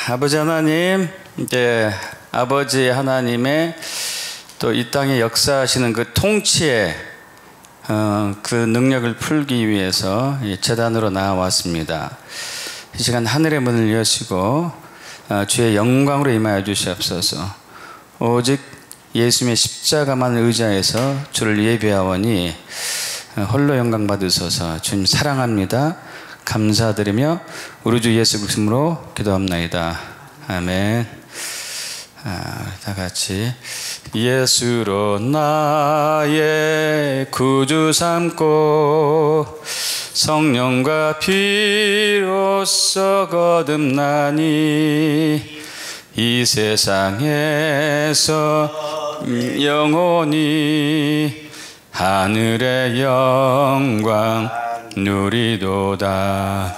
아버지 하나님, 이제 아버지 하나님의 또 이 땅에 역사하시는 그 통치의 그 능력을 풀기 위해서 제단으로 나와왔습니다. 이 시간 하늘의 문을 여시고 주의 영광으로 임하여 주시옵소서. 오직 예수님의 십자가만 의지하여서 주를 예배하오니 홀로 영광 받으소서. 주님 사랑합니다. 감사드리며 우리 주 예수 그리스도로 기도합나이다. 아멘. 다 같이 예수로 나의 구주 삼고 성령과 피로써 거듭나니 이 세상에서 영원히 하늘의 영광 누리도다.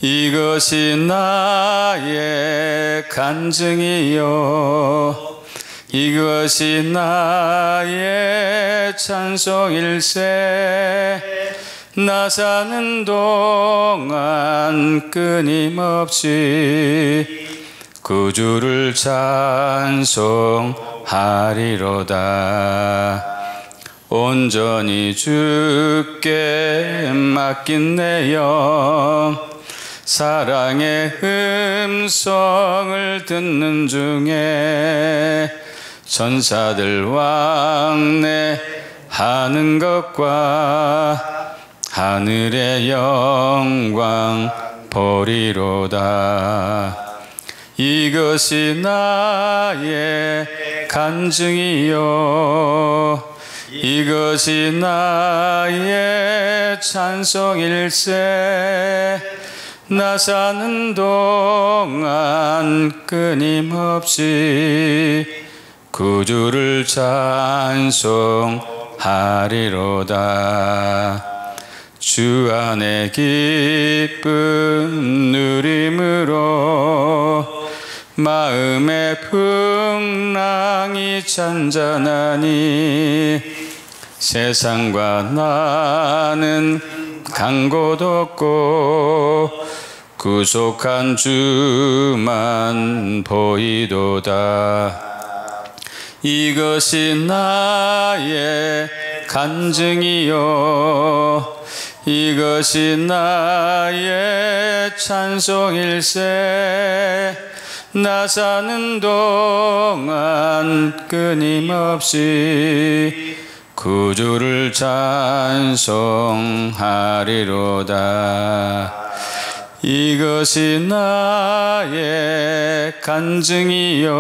이것이 나의 간증이요 이것이 나의 찬송일세. 나 사는 동안 끊임없이 구주를 찬송하리로다. 온전히 주께 맡긴 내 영 사랑의 음성을 듣는 중에 천사들 왕래하는 것과 하늘의 영광 보리로다. 이것이 나의 간증이요 이것이 나의 찬송일세. 나 사는 동안 끊임없이 구주를 찬송하리로다. 주 안에 기쁜 누림으로 마음의 풍랑이 잔잔하니 세상과 나는 간 곳 없고 구속한 주만 보이도다. 이것이 나의 간증이요 이것이 나의 찬송일세. 나 사는 동안 끊임없이 구주를 찬송하리로다. 이것이 나의 간증이요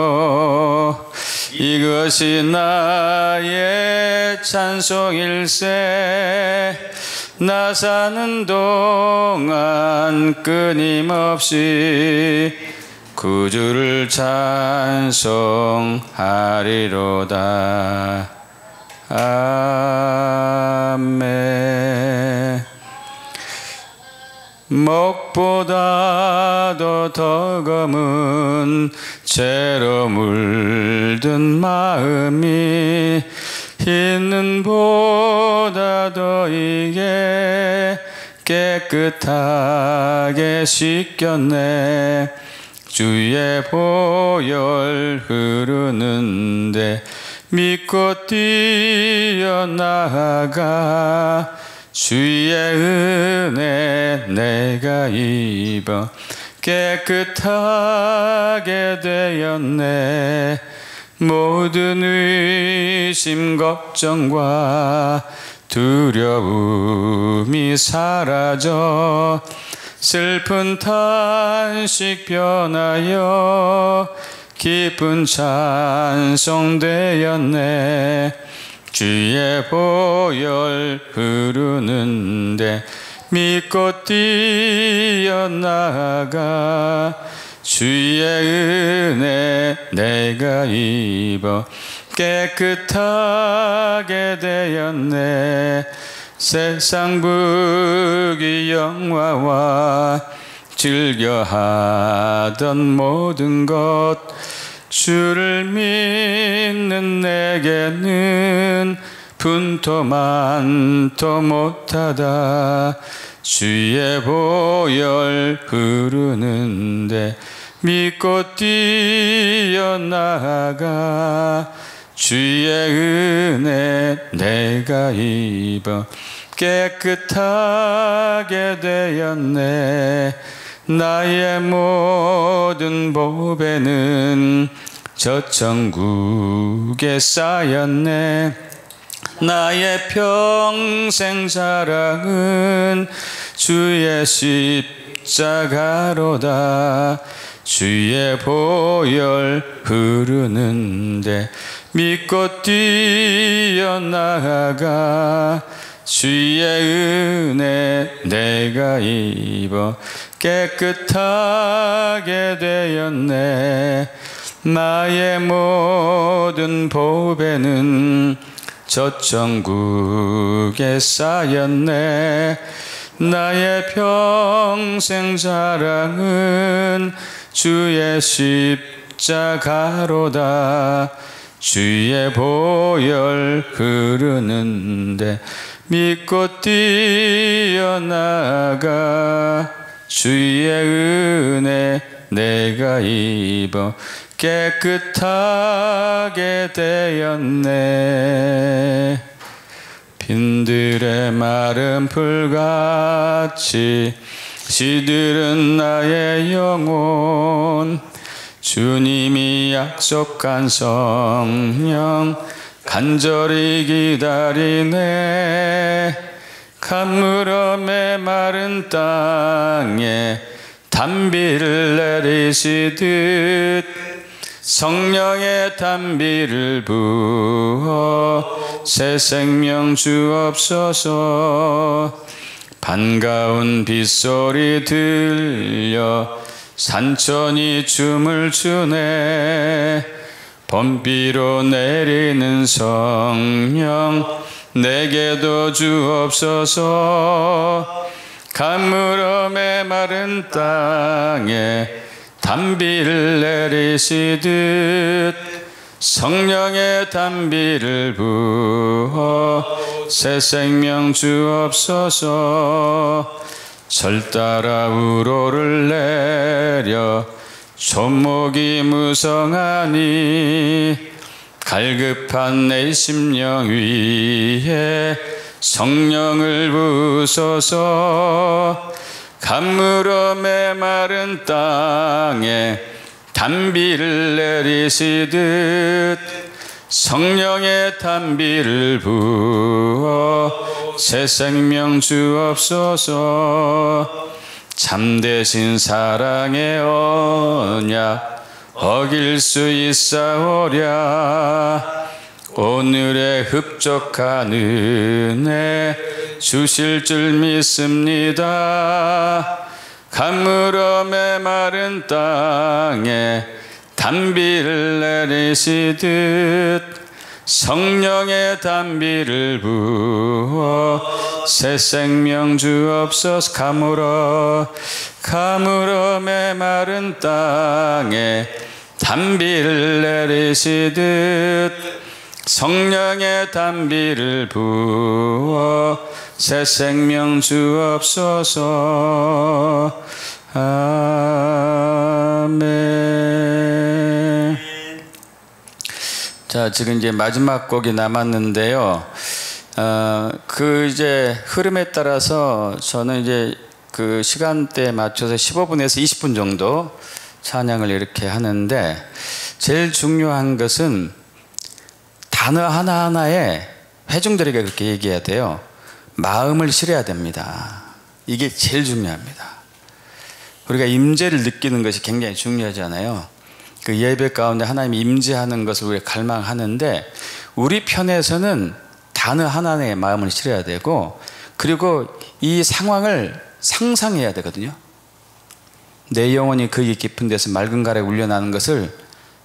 이것이 나의 찬송일세. 나 사는 동안 끊임없이 구주를 찬송하리로다. 아멘. 목보다도 더 검은 죄로 물든 마음이 흰 보다 더 이게 깨끗하게 씻겼네. 주의 보혈 흐르는데 믿고 뛰어나가 주의 은혜 내가 입어 깨끗하게 되었네. 모든 의심 걱정과 두려움이 사라져 슬픈 탄식 변하여 기쁜 찬송 되었네. 주의 보혈 흐르는데 믿고 뛰어나가 주의 은혜 내가 입어 깨끗하게 되었네. 세상 부귀 영화와 즐겨하던 모든 것 주를 믿는 내게는 분토만도 못하다. 주의 보혈 흐르는데 믿고 뛰어나가 주의 은혜 내가 입어 깨끗하게 되었네. 나의 모든 보배는 저 천국에 쌓였네. 나의 평생 자랑은 주의 십자가로다. 주의 보혈 흐르는데 믿고 뛰어나가 주의 은혜 내가 입어 깨끗하게 되었네. 나의 모든 보배는 저 천국에 쌓였네. 나의 평생 자랑은 주의 십자가로다. 주의 보혈 흐르는데 믿고 뛰어나가 주의 은혜 내가 입어 깨끗하게 되었네. 빈들의 마른 풀같이 시들은 나의 영혼. 주님이 약속한 성령 간절히 기다리네. 가물음의 마른 땅에 단비를 내리시듯 성령의 단비를 부어 새 생명 주옵소서. 반가운 빗소리 들려 산천이 춤을 추네. 범비로 내리는 성령 내게도 주옵소서. 가물음의 마른 땅에 단비를 내리시듯 성령의 단비를 부어 새 생명 주옵소서. 절 따라 우로를 내려 손목이 무성하니 갈급한 내 심령 위에 성령을 부소서. 가물음의 마른 땅에 단비를 내리시듯 성령의 단비를 부어 새 생명 주옵소서. 참되신 사랑의 언약 어길 수 있사오랴. 오늘의 흡족한 은혜 주실 줄 믿습니다. 가물음의 마른 땅에 단비를 내리시듯 성령의 단비를 부어 새 생명 주옵소서. 가물음의 마른 땅에 단비를 내리시듯 성령의 단비를 부어 새 생명 주옵소서. 아멘. 자, 지금 이제 마지막 곡이 남았는데요. 이제 흐름에 따라서 저는 이제 그 시간대에 맞춰서 15분에서 20분 정도 찬양을 이렇게 하는데, 제일 중요한 것은 단어 하나하나에 회중들에게 그렇게 얘기해야 돼요. 마음을 실어야 됩니다. 이게 제일 중요합니다. 우리가 임재를 느끼는 것이 굉장히 중요하잖아요. 그 예배 가운데 하나님이 임재하는 것을 우리가 갈망하는데, 우리 편에서는 단어 하나하나에 마음을 실어야 되고, 그리고 이 상황을 상상해야 되거든요. 내 영혼이 거기 깊은 데서 맑은 가래 울려나는 것을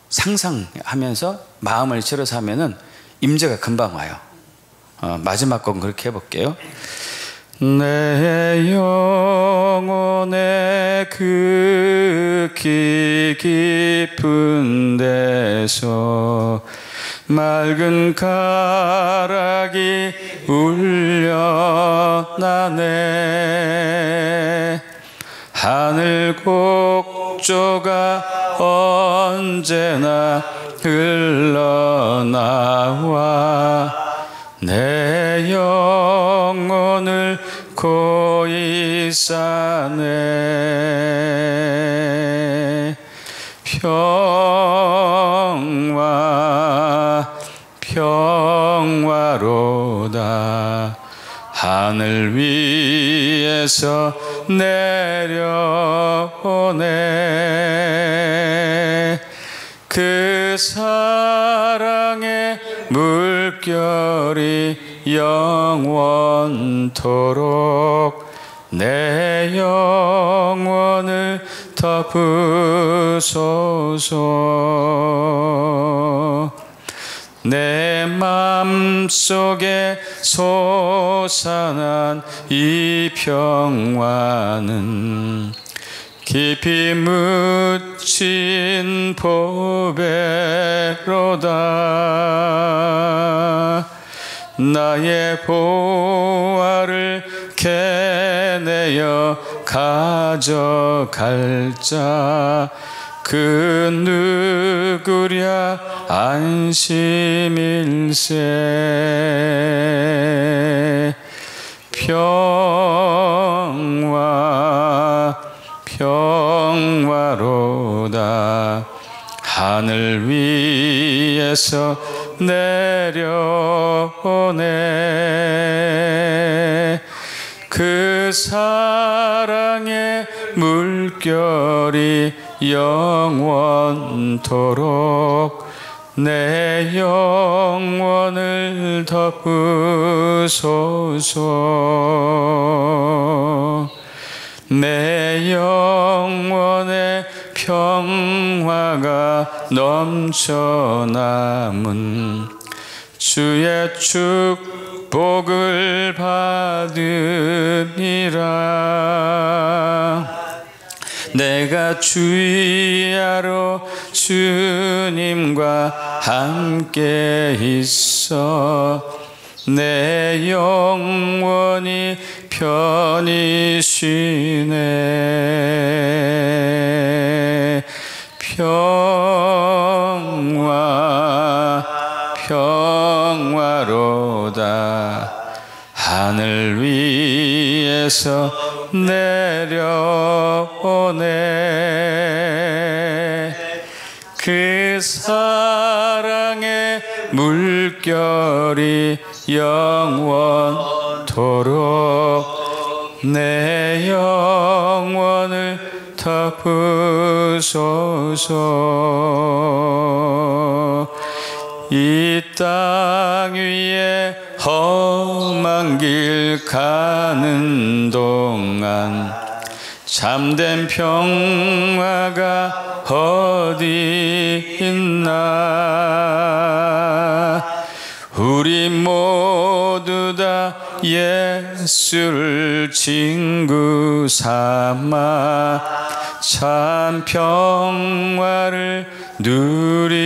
상상하면서 마음을 실어서 하면은 임재가 금방 와요. 마지막 곡은 그렇게 해볼게요. 내 영혼의 극히 깊은 데서 맑은 가락이 울려나네. 하늘 곡조가 언제나 흘러나와 내 영혼을 고이 싸네. 평화로다. 하늘 위에서 내려오네. 그 사랑의 물결이 영원토록 내 영혼을 덮으소서. 내 맘속에 솟아난 이 평화는 깊이 묻힌 보배로다. 나의 보화를 캐내어 가져갈 자 그 누구랴 안심일세. 평화로다. 하늘 위에서 내려오네. 그 사랑의 물결이 영원토록 내 영혼을 덮으소서. 내 영혼에 평화가 넘쳐남은 주의 축복을 받으리라. 내가 주야로 주님과 함께 있어 내 영혼이 편히 쉬네. 평화로다. 하늘 위에서 내려오네. 그 사랑의 물결이 영원토록 내 영혼을 덮으소서. 이 땅 위에 험한 길 가는 동안 참된 평화가 어디 있나. 우리 모두 다 예수를 친구 삼아 참 평화를 누리겠네.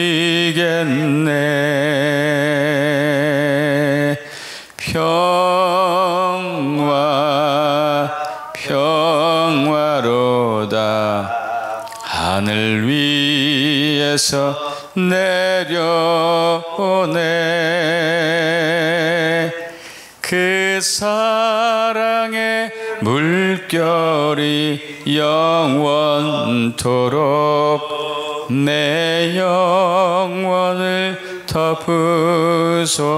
평화로다. 하늘 위에서 내려오네. 그 사랑의 물결이 영원토록 내 영혼을 덮으소서.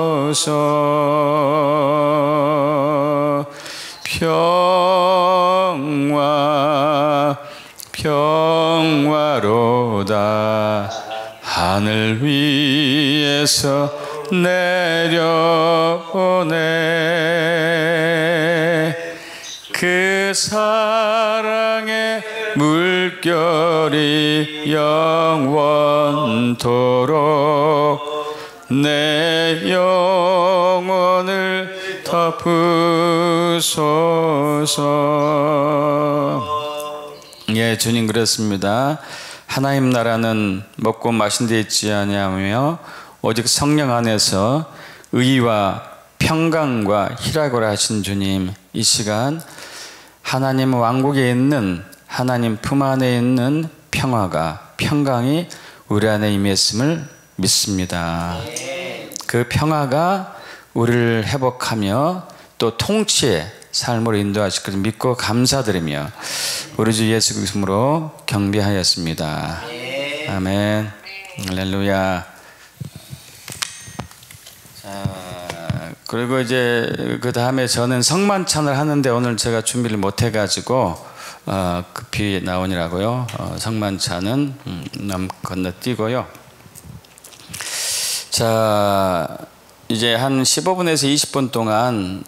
평화로다. 하늘 위에서 내려오네. 그 사랑의 물결이 영원토록 내 영혼을 덮으소서. 예, 주님 그랬습니다. 하나님 나라는 먹고 마신 데 있지 아니하며 오직 성령 안에서 의와 평강과 희락을 하신 주님, 이 시간 하나님 왕국에 있는 하나님 품 안에 있는 평강이 우리 안에 임했음을 믿습니다. 그 평화가 우리를 회복하며 또 통치의 삶으로 인도하실 것을 믿고 감사드리며 우리 주 예수 그리스도로 경배하였습니다. 아멘. 할렐루야. 자, 그리고 이제 그 다음에 저는 성만찬을 하는데 오늘 제가 준비를 못 해가지고 급히 나오느라고요. 성만찬은 건너뛰고요. 자, 이제 한 15분에서 20분 동안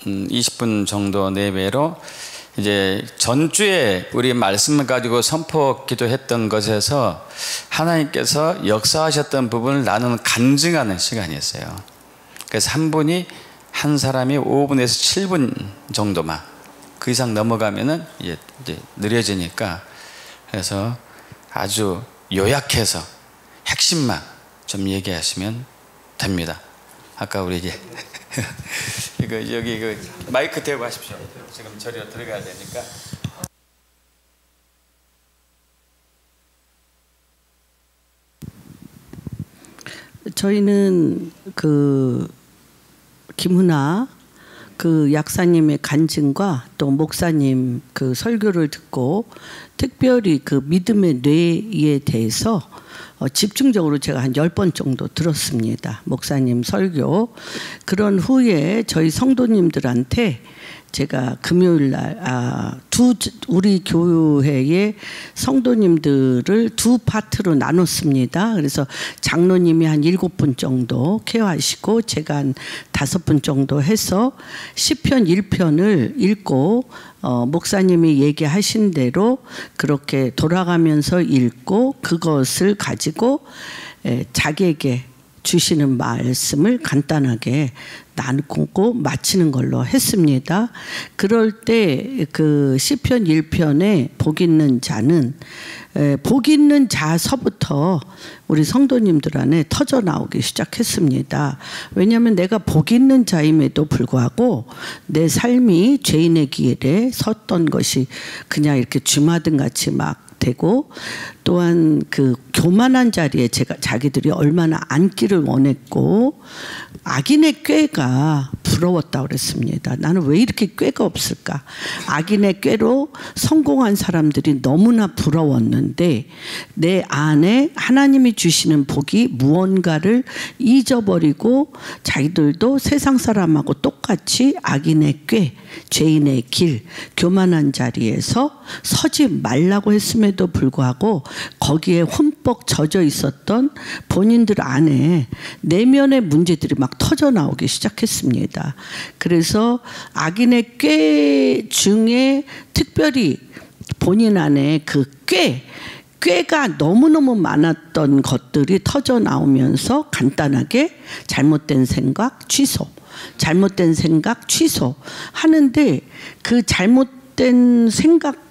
20분 정도 내외로 이제 전주에 우리 말씀을 가지고 선포 기도했던 것에서 하나님께서 역사하셨던 부분을 나누는 간증하는 시간이었어요. 그래서 한 사람이 5분에서 7분 정도만, 그 이상 넘어가면은 이제 느려지니까, 그래서 아주 요약해서 핵심만 좀 얘기하시면 됩니다. 아까 우리 이제 여기 마이크 대고 하십시오. 지금 저리로 들어가야 되니까. 저희는 김훈아 약사님의 간증과 또 목사님 설교를 듣고 특별히 믿음의 뇌에 대해서 집중적으로 제가 한 10번 정도 들었습니다. 목사님 설교. 그런 후에 저희 성도님들한테 제가 금요일 날 우리 교회의 성도님들을 두 파트로 나눴습니다. 그래서 장로님이 한 7분 정도 케어하시고 제가 한 5분 정도 해서 시편 1편을 읽고 목사님이 얘기하신 대로 그렇게 돌아가면서 읽고 그것을 가지고 자기에게 주시는 말씀을 간단하게 나누고 마치는 걸로 했습니다. 그럴 때 시편 1편에 복 있는 자는 복 있는 자서부터 우리 성도님들 안에 터져 나오기 시작했습니다. 왜냐하면 내가 복 있는 자임에도 불구하고 내 삶이 죄인의 길에 섰던 것이 그냥 이렇게 주마등 같이 막 되고, 또한 교만한 자리에 자기들이 얼마나 앉기를 원했고 악인의 꾀가 부러웠다고 그랬습니다. 나는 왜 이렇게 꾀가 없을까? 악인의 꾀로 성공한 사람들이 너무나 부러웠는데 내 안에 하나님이 주시는 복이 무언가를 잊어버리고 자기들도 세상 사람하고 똑같이 악인의 꾀, 죄인의 길, 교만한 자리에서 서지 말라고 했음에도 불구하고 거기에 흠뻑 젖어 있었던 본인들 안에 내면의 문제들이 막 터져 나오기 시작했습니다. 그래서 악인의 꾀 중에 특별히 본인 안에 꾀가 너무너무 많았던 것들이 터져 나오면서 간단하게 잘못된 생각 취소, 잘못된 생각 취소 하는데 잘못된 생각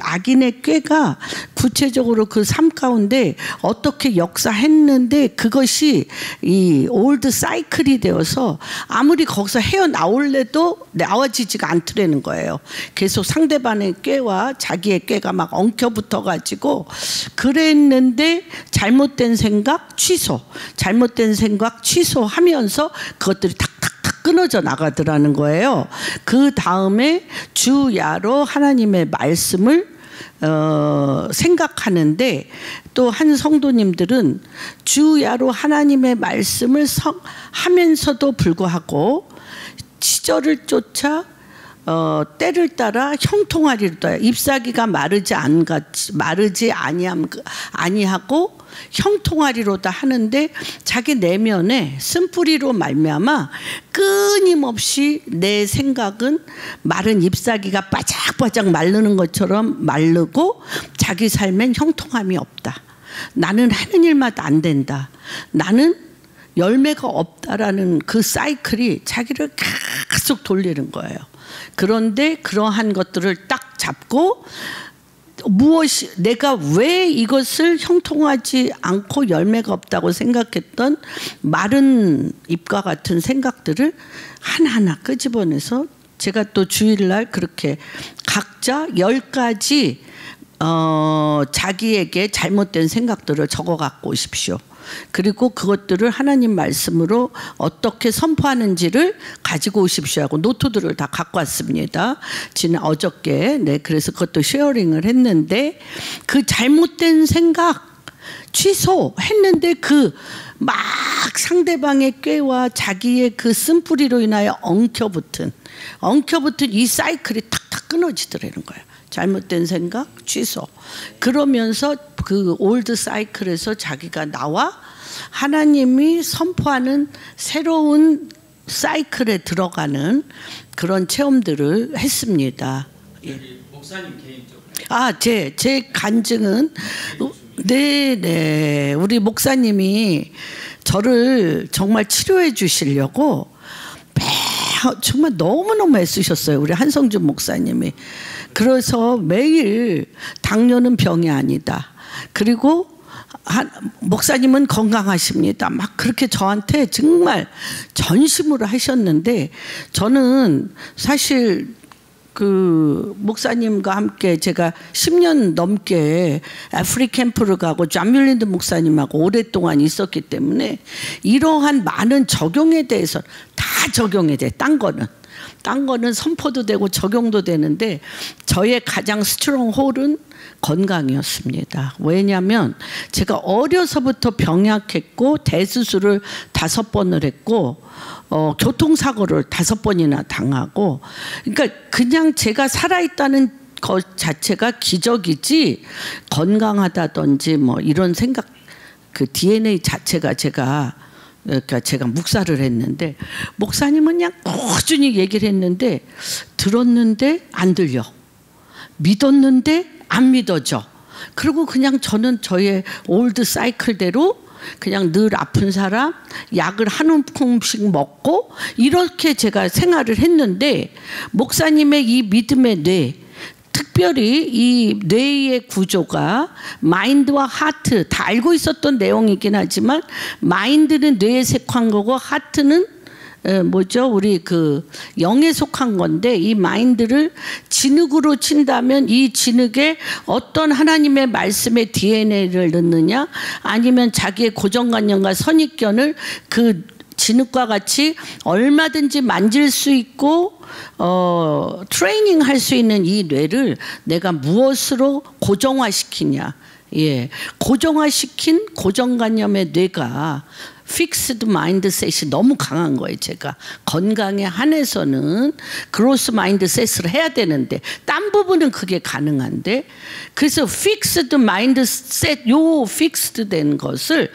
악인의 꾀가 구체적으로 삶 가운데 어떻게 역사했는데 그것이 이 올드 사이클이 되어서 아무리 거기서 헤어나올래도 나와지지가 않더라는 거예요. 계속 상대방의 꾀와 자기의 꾀가 막 엉켜붙어 가지고 그랬는데 잘못된 생각 취소, 잘못된 생각 취소하면서 그것들이 탁탁탁 끊어져 나가더라는 거예요. 그 다음에 주야로 하나님의 말씀을 생각하는데 또 한 성도님들은 주야로 하나님의 말씀을 하면서도 불구하고 시절을 쫓아 때를 따라 형통하리로다. 잎사귀가 마르지 아니하고 형통하리로다 하는데 자기 내면에 쓴뿌리로 말미암아 끊임없이 내 생각은 마른 잎사귀가 바짝바짝 마르는 것처럼 마르고 자기 삶엔 형통함이 없다. 나는 하는 일마다 안 된다. 나는 열매가 없다라는 그 사이클이 자기를 계속 돌리는 거예요. 그런데 그러한 것들을 딱 잡고 내가 왜 이것을 형통하지 않고 열매가 없다고 생각했던 마른 잎과 같은 생각들을 하나하나 끄집어내서 제가 또 주일날 그렇게 각 각자 10가지 자기에게 잘못된 생각들을 적어 갖고 오십시오. 그리고 그것들을 하나님 말씀으로 어떻게 선포하는지를 가지고 오십시오 하고 노트들을 다 갖고 왔습니다. 어저께 그래서 그것도 쉐어링을 했는데 그 잘못된 생각 취소했는데 그 막 상대방의 꾀와 자기의 그 쓴뿌리로 인하여 엉켜붙은 이 사이클이 탁탁 끊어지더라는 거예요. 잘못된 생각 취소. 그러면서 그 올드 사이클에서 자기가 나와 하나님이 선포하는 새로운 사이클에 들어가는 그런 체험들을 했습니다. 목사님 개인적으로. 제 간증은 네, 우리 목사님이 저를 정말 치료해 주시려고 정말 너무너무 애쓰셨어요. 우리 한성준 목사님이. 그래서 매일 당뇨는 병이 아니다. 그리고 목사님은 건강하십니다. 막 그렇게 저한테 정말 전심으로 하셨는데 저는 사실 그 목사님과 함께 제가 10년 넘게 아프리 캠프를 가고 존 뮬린드 목사님하고 오랫동안 있었기 때문에 이러한 많은 적용에 대해서 다 적용이 돼. 딴 거는 선포도 되고 적용도 되는데 저의 가장 스트롱 홀은 건강이었습니다. 왜냐하면 제가 어려서부터 병약했고 대수술을 5번을 했고 교통사고를 5번이나 당하고 그러니까 그냥 제가 살아있다는 것 자체가 기적이지 건강하다든지 뭐 이런 생각 그 DNA 자체가 그러니까 제가 묵사를 했는데 목사님은 그냥 꾸준히 얘기를 했는데 들었는데 안 들려. 믿었는데 안 믿어져. 그리고 그냥 저는 저의 올드 사이클대로 그냥 늘 아픈 사람 약을 한 움큼씩 먹고 이렇게 제가 생활을 했는데 목사님의 이 믿음의 뇌 특별히 이 뇌의 구조가 마인드와 하트 다 알고 있었던 내용이긴 하지만 마인드는 뇌에 속한 거고 하트는 우리 그 영에 속한 건데 이 마인드를 진흙으로 친다면 이 진흙에 어떤 하나님의 말씀의 DNA를 넣느냐 아니면 자기의 고정관념과 선입견을 그 진흙과 같이 얼마든지 만질 수 있고 트레이닝 할 수 있는 이 뇌를 내가 무엇으로 고정화시키냐. 고정화시킨 고정관념의 뇌가 픽스드 마인드셋이 너무 강한 거예요. 제가 건강에 한해서는 그로스 마인드셋을 해야 되는데 딴 부분은 그게 가능한데 그래서 픽스드 마인드셋 픽스드 된 것을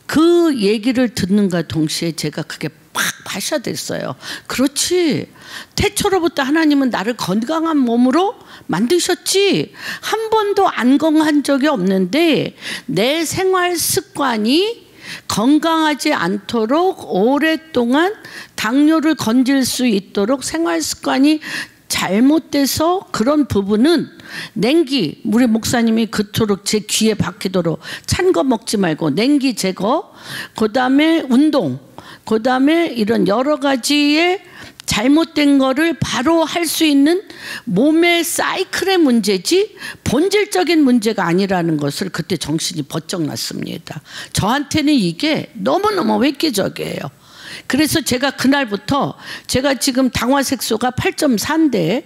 그 얘기를 듣는가 동시에 제가 그게 팍 파셔됐어요. 그렇지. 태초로부터 하나님은 나를 건강한 몸으로 만드셨지. 한 번도 안 건강한 적이 없는데 내 생활 습관이 건강하지 않도록 오랫동안 당뇨를 건질 수 있도록 생활 습관이 잘못돼서 그런 부분은 냉기 우리 목사님이 그토록 제 귀에 박히도록 찬 거 먹지 말고 냉기 제거 그다음에 운동 그다음에 이런 여러 가지의 잘못된 거를 바로 할 수 있는 몸의 사이클의 문제지 본질적인 문제가 아니라는 것을 그때 정신이 번쩍 났습니다. 저한테는 이게 너무너무 획기적이에요. 그래서 제가 그날부터 제가 지금 당화색소가 8.4인데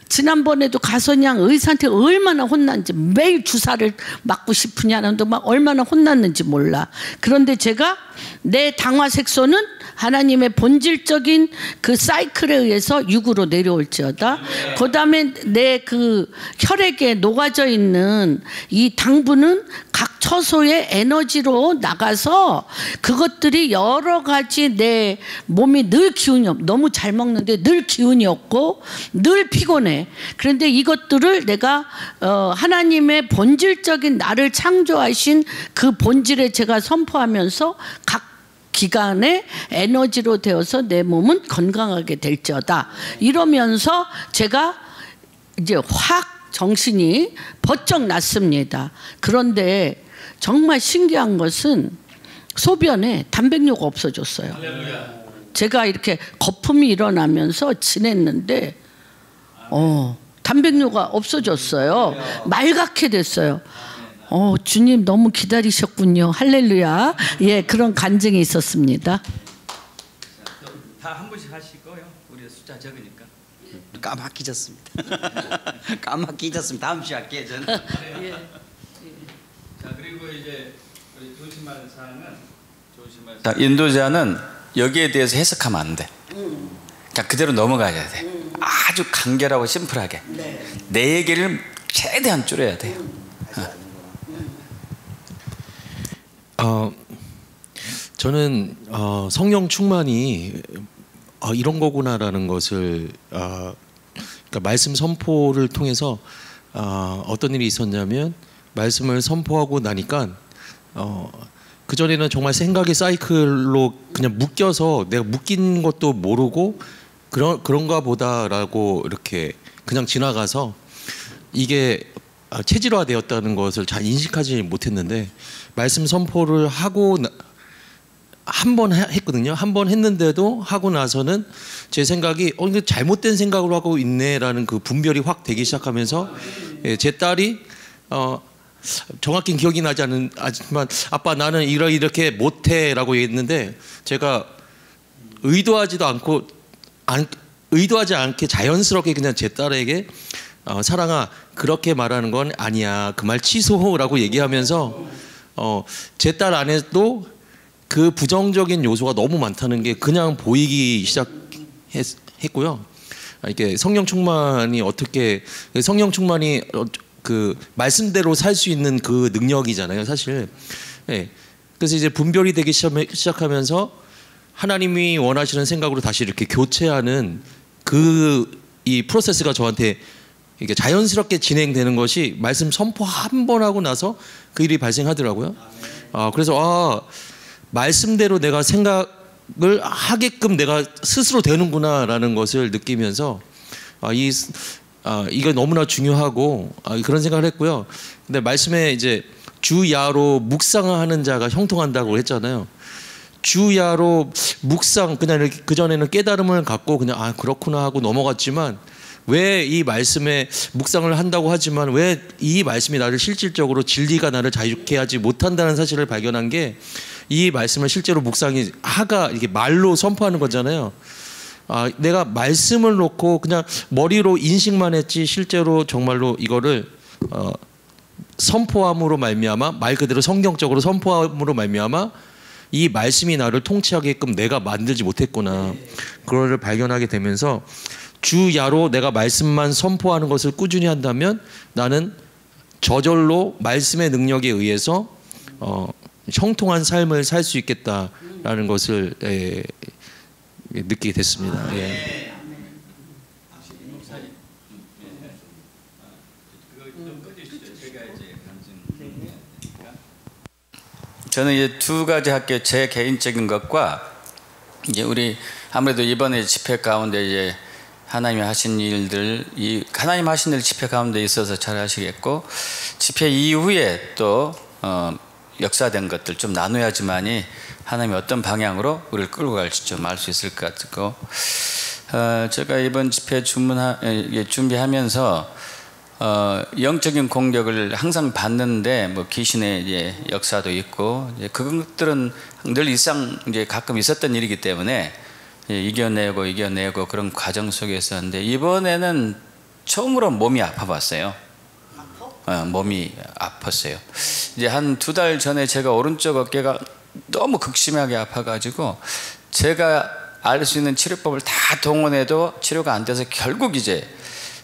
지난번에도 가서 그냥 의사한테 얼마나 혼났는지 매일 주사를 맞고 싶으냐는 막 얼마나 혼났는지 몰라. 그런데 제가 내 당화색소는 하나님의 본질적인 그 사이클에 의해서 6으로 내려올지어다. 그 다음에 내 그 혈액에 녹아져 있는 이 당분은 각 처소의 에너지로 나가서 그것들이 여러 가지 내 몸이 늘 기운이 없고 너무 잘 먹는데 늘 기운이 없고 늘 피곤해. 그런데 이것들을 내가 하나님의 본질적인 나를 창조하신 그 본질에 제가 선포하면서 각 기간의 에너지로 되어서 내 몸은 건강하게 될지어다. 이러면서 제가 이제 확 정신이 번쩍 났습니다. 그런데 정말 신기한 것은 소변에 단백뇨가 없어졌어요. 제가 이렇게 거품이 일어나면서 지냈는데 단백뇨가 없어졌어요. 말갛게 됐어요. 주님 너무 기다리셨군요. 할렐루야. 예, 그런 간증이 있었습니다. 다 한 분씩 하시고요. 우리 숫자 적으니까. 까맣게 잊었습니다. 까맣게 잊었습니다. 다음 주에 할게요 저는. 예. 자, 그리고 이제 우리 조심할 사항은 자, 인도자는 여기에 대해서 해석하면 안 돼. 그냥 그대로 넘어가야 돼. 아주 간결하고 심플하게. 내 얘기를 최대한 줄여야 돼요. 저는 성령 충만이 이런 거구나라는 것을 그러니까 말씀 선포를 통해서 어떤 일이 있었냐면 말씀을 선포하고 나니까 그 전에는 정말 생각의 사이클로 그냥 묶여서 내가 묶인 것도 모르고 그런가 보다라고 이렇게 그냥 지나가서 이게 체질화되었다는 것을 잘 인식하지 못했는데 말씀 선포를 하고 한 번 했거든요. 한 번 했는데도 하고 나서는 제 생각이 이거 잘못된 생각으로 하고 있네라는 그 분별이 확 되기 시작하면서 제 딸이 정확히 기억이 나지 않지만 아빠 나는 이렇게 못해라고 얘기했는데 제가 의도하지 않게 자연스럽게 그냥 제 딸에게 사랑아 그렇게 말하는 건 아니야 그 말 취소라고 얘기하면서 제 딸 안에도 그 부정적인 요소가 너무 많다는 게 그냥 보이기 시작했고요. 이게 성령 충만이 그 말씀대로 살 수 있는 그 능력이잖아요, 사실. 네. 그래서 이제 분별이 되기 시작하면서 하나님이 원하시는 생각으로 다시 이렇게 교체하는 이 프로세스가 저한테 이게 자연스럽게 진행되는 것이 말씀 선포 한 번 하고 나서 그 일이 발생하더라고요. 그래서 말씀대로 내가 생각을 하게끔 내가 스스로 되는구나라는 것을 느끼면서 이거 너무나 중요하고 그런 생각을 했고요. 근데 말씀에 이제 주야로 묵상하는 자가 형통한다고 했잖아요. 주야로 묵상 그냥 이렇게 그 전에는 깨달음을 갖고 그냥 그렇구나 하고 넘어갔지만 왜 이 말씀에 묵상을 한다고 하지만 왜 이 말씀이 나를 실질적으로 진리가 나를 자유케 하지 못한다는 사실을 발견한 게 이 말씀을 실제로 묵상이 이렇게 말로 선포하는 거잖아요. 내가 말씀을 놓고 그냥 머리로 인식만 했지 실제로 정말로 이거를 선포함으로 말미암아 말 그대로 성경적으로 선포함으로 말미암아 이 말씀이 나를 통치하게끔 내가 만들지 못했구나. 그거를 발견하게 되면서 주야로 내가 말씀만 선포하는 것을 꾸준히 한다면 나는 저절로 말씀의 능력에 의해서 형통한 삶을 살 수 있겠다라는 것을 느끼게 됐습니다. 예. 저는 이제 두 가지 할게요. 제 개인적인 것과 이제 우리 아무래도 이번에 집회 가운데 이제 하나님이 하신 일들, 하나님 하신 일 집회 가운데 있어서 잘 아시겠고 집회 이후에 또 역사된 것들 좀 나눠야지만이 하나님이 어떤 방향으로 우리를 끌고 갈지 좀 알 수 있을 것 같고 제가 이번 집회 준비하면서 영적인 공격을 항상 받는데 뭐 귀신의 이제 역사도 있고 이제 그것들은 늘 일상 이제 가끔 있었던 일이기 때문에 이겨내고 그런 과정 속에 있었는데 이번에는 처음으로 몸이 아파봤어요. 몸이 아팠어요. 이제 한 2달 전에 제가 오른쪽 어깨가 너무 극심하게 아파가지고 제가 알 수 있는 치료법을 다 동원해도 치료가 안 돼서 결국 이제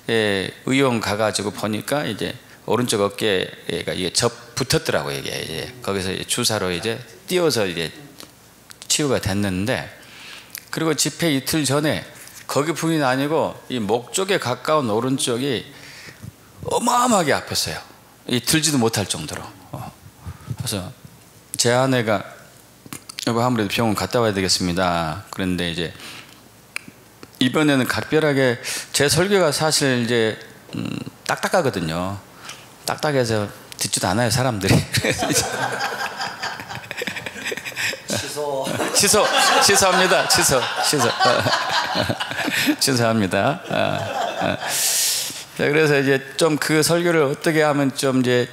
의원 가가지고 보니까 이제 오른쪽 어깨가 이게 붙었더라고요. 이게 거기서 이제 주사로 이제 띄워서 이제 치유가 됐는데 그리고 집회 이틀 전에 거기 부위는 아니고 이 목 쪽에 가까운 오른쪽이 어마어마하게 아팠어요. 들지도 못할 정도로. 그래서 제 아내가 여보 아무래도 병원 갔다 와야 되겠습니다. 그런데 이제 이번에는 각별하게 제 설교가 사실 이제 딱딱하거든요. 딱딱해서 듣지도 않아요 사람들이. 취소합니다. 취소합니다. 그래서 이제 좀 그 설교를 어떻게 하면 좀 이제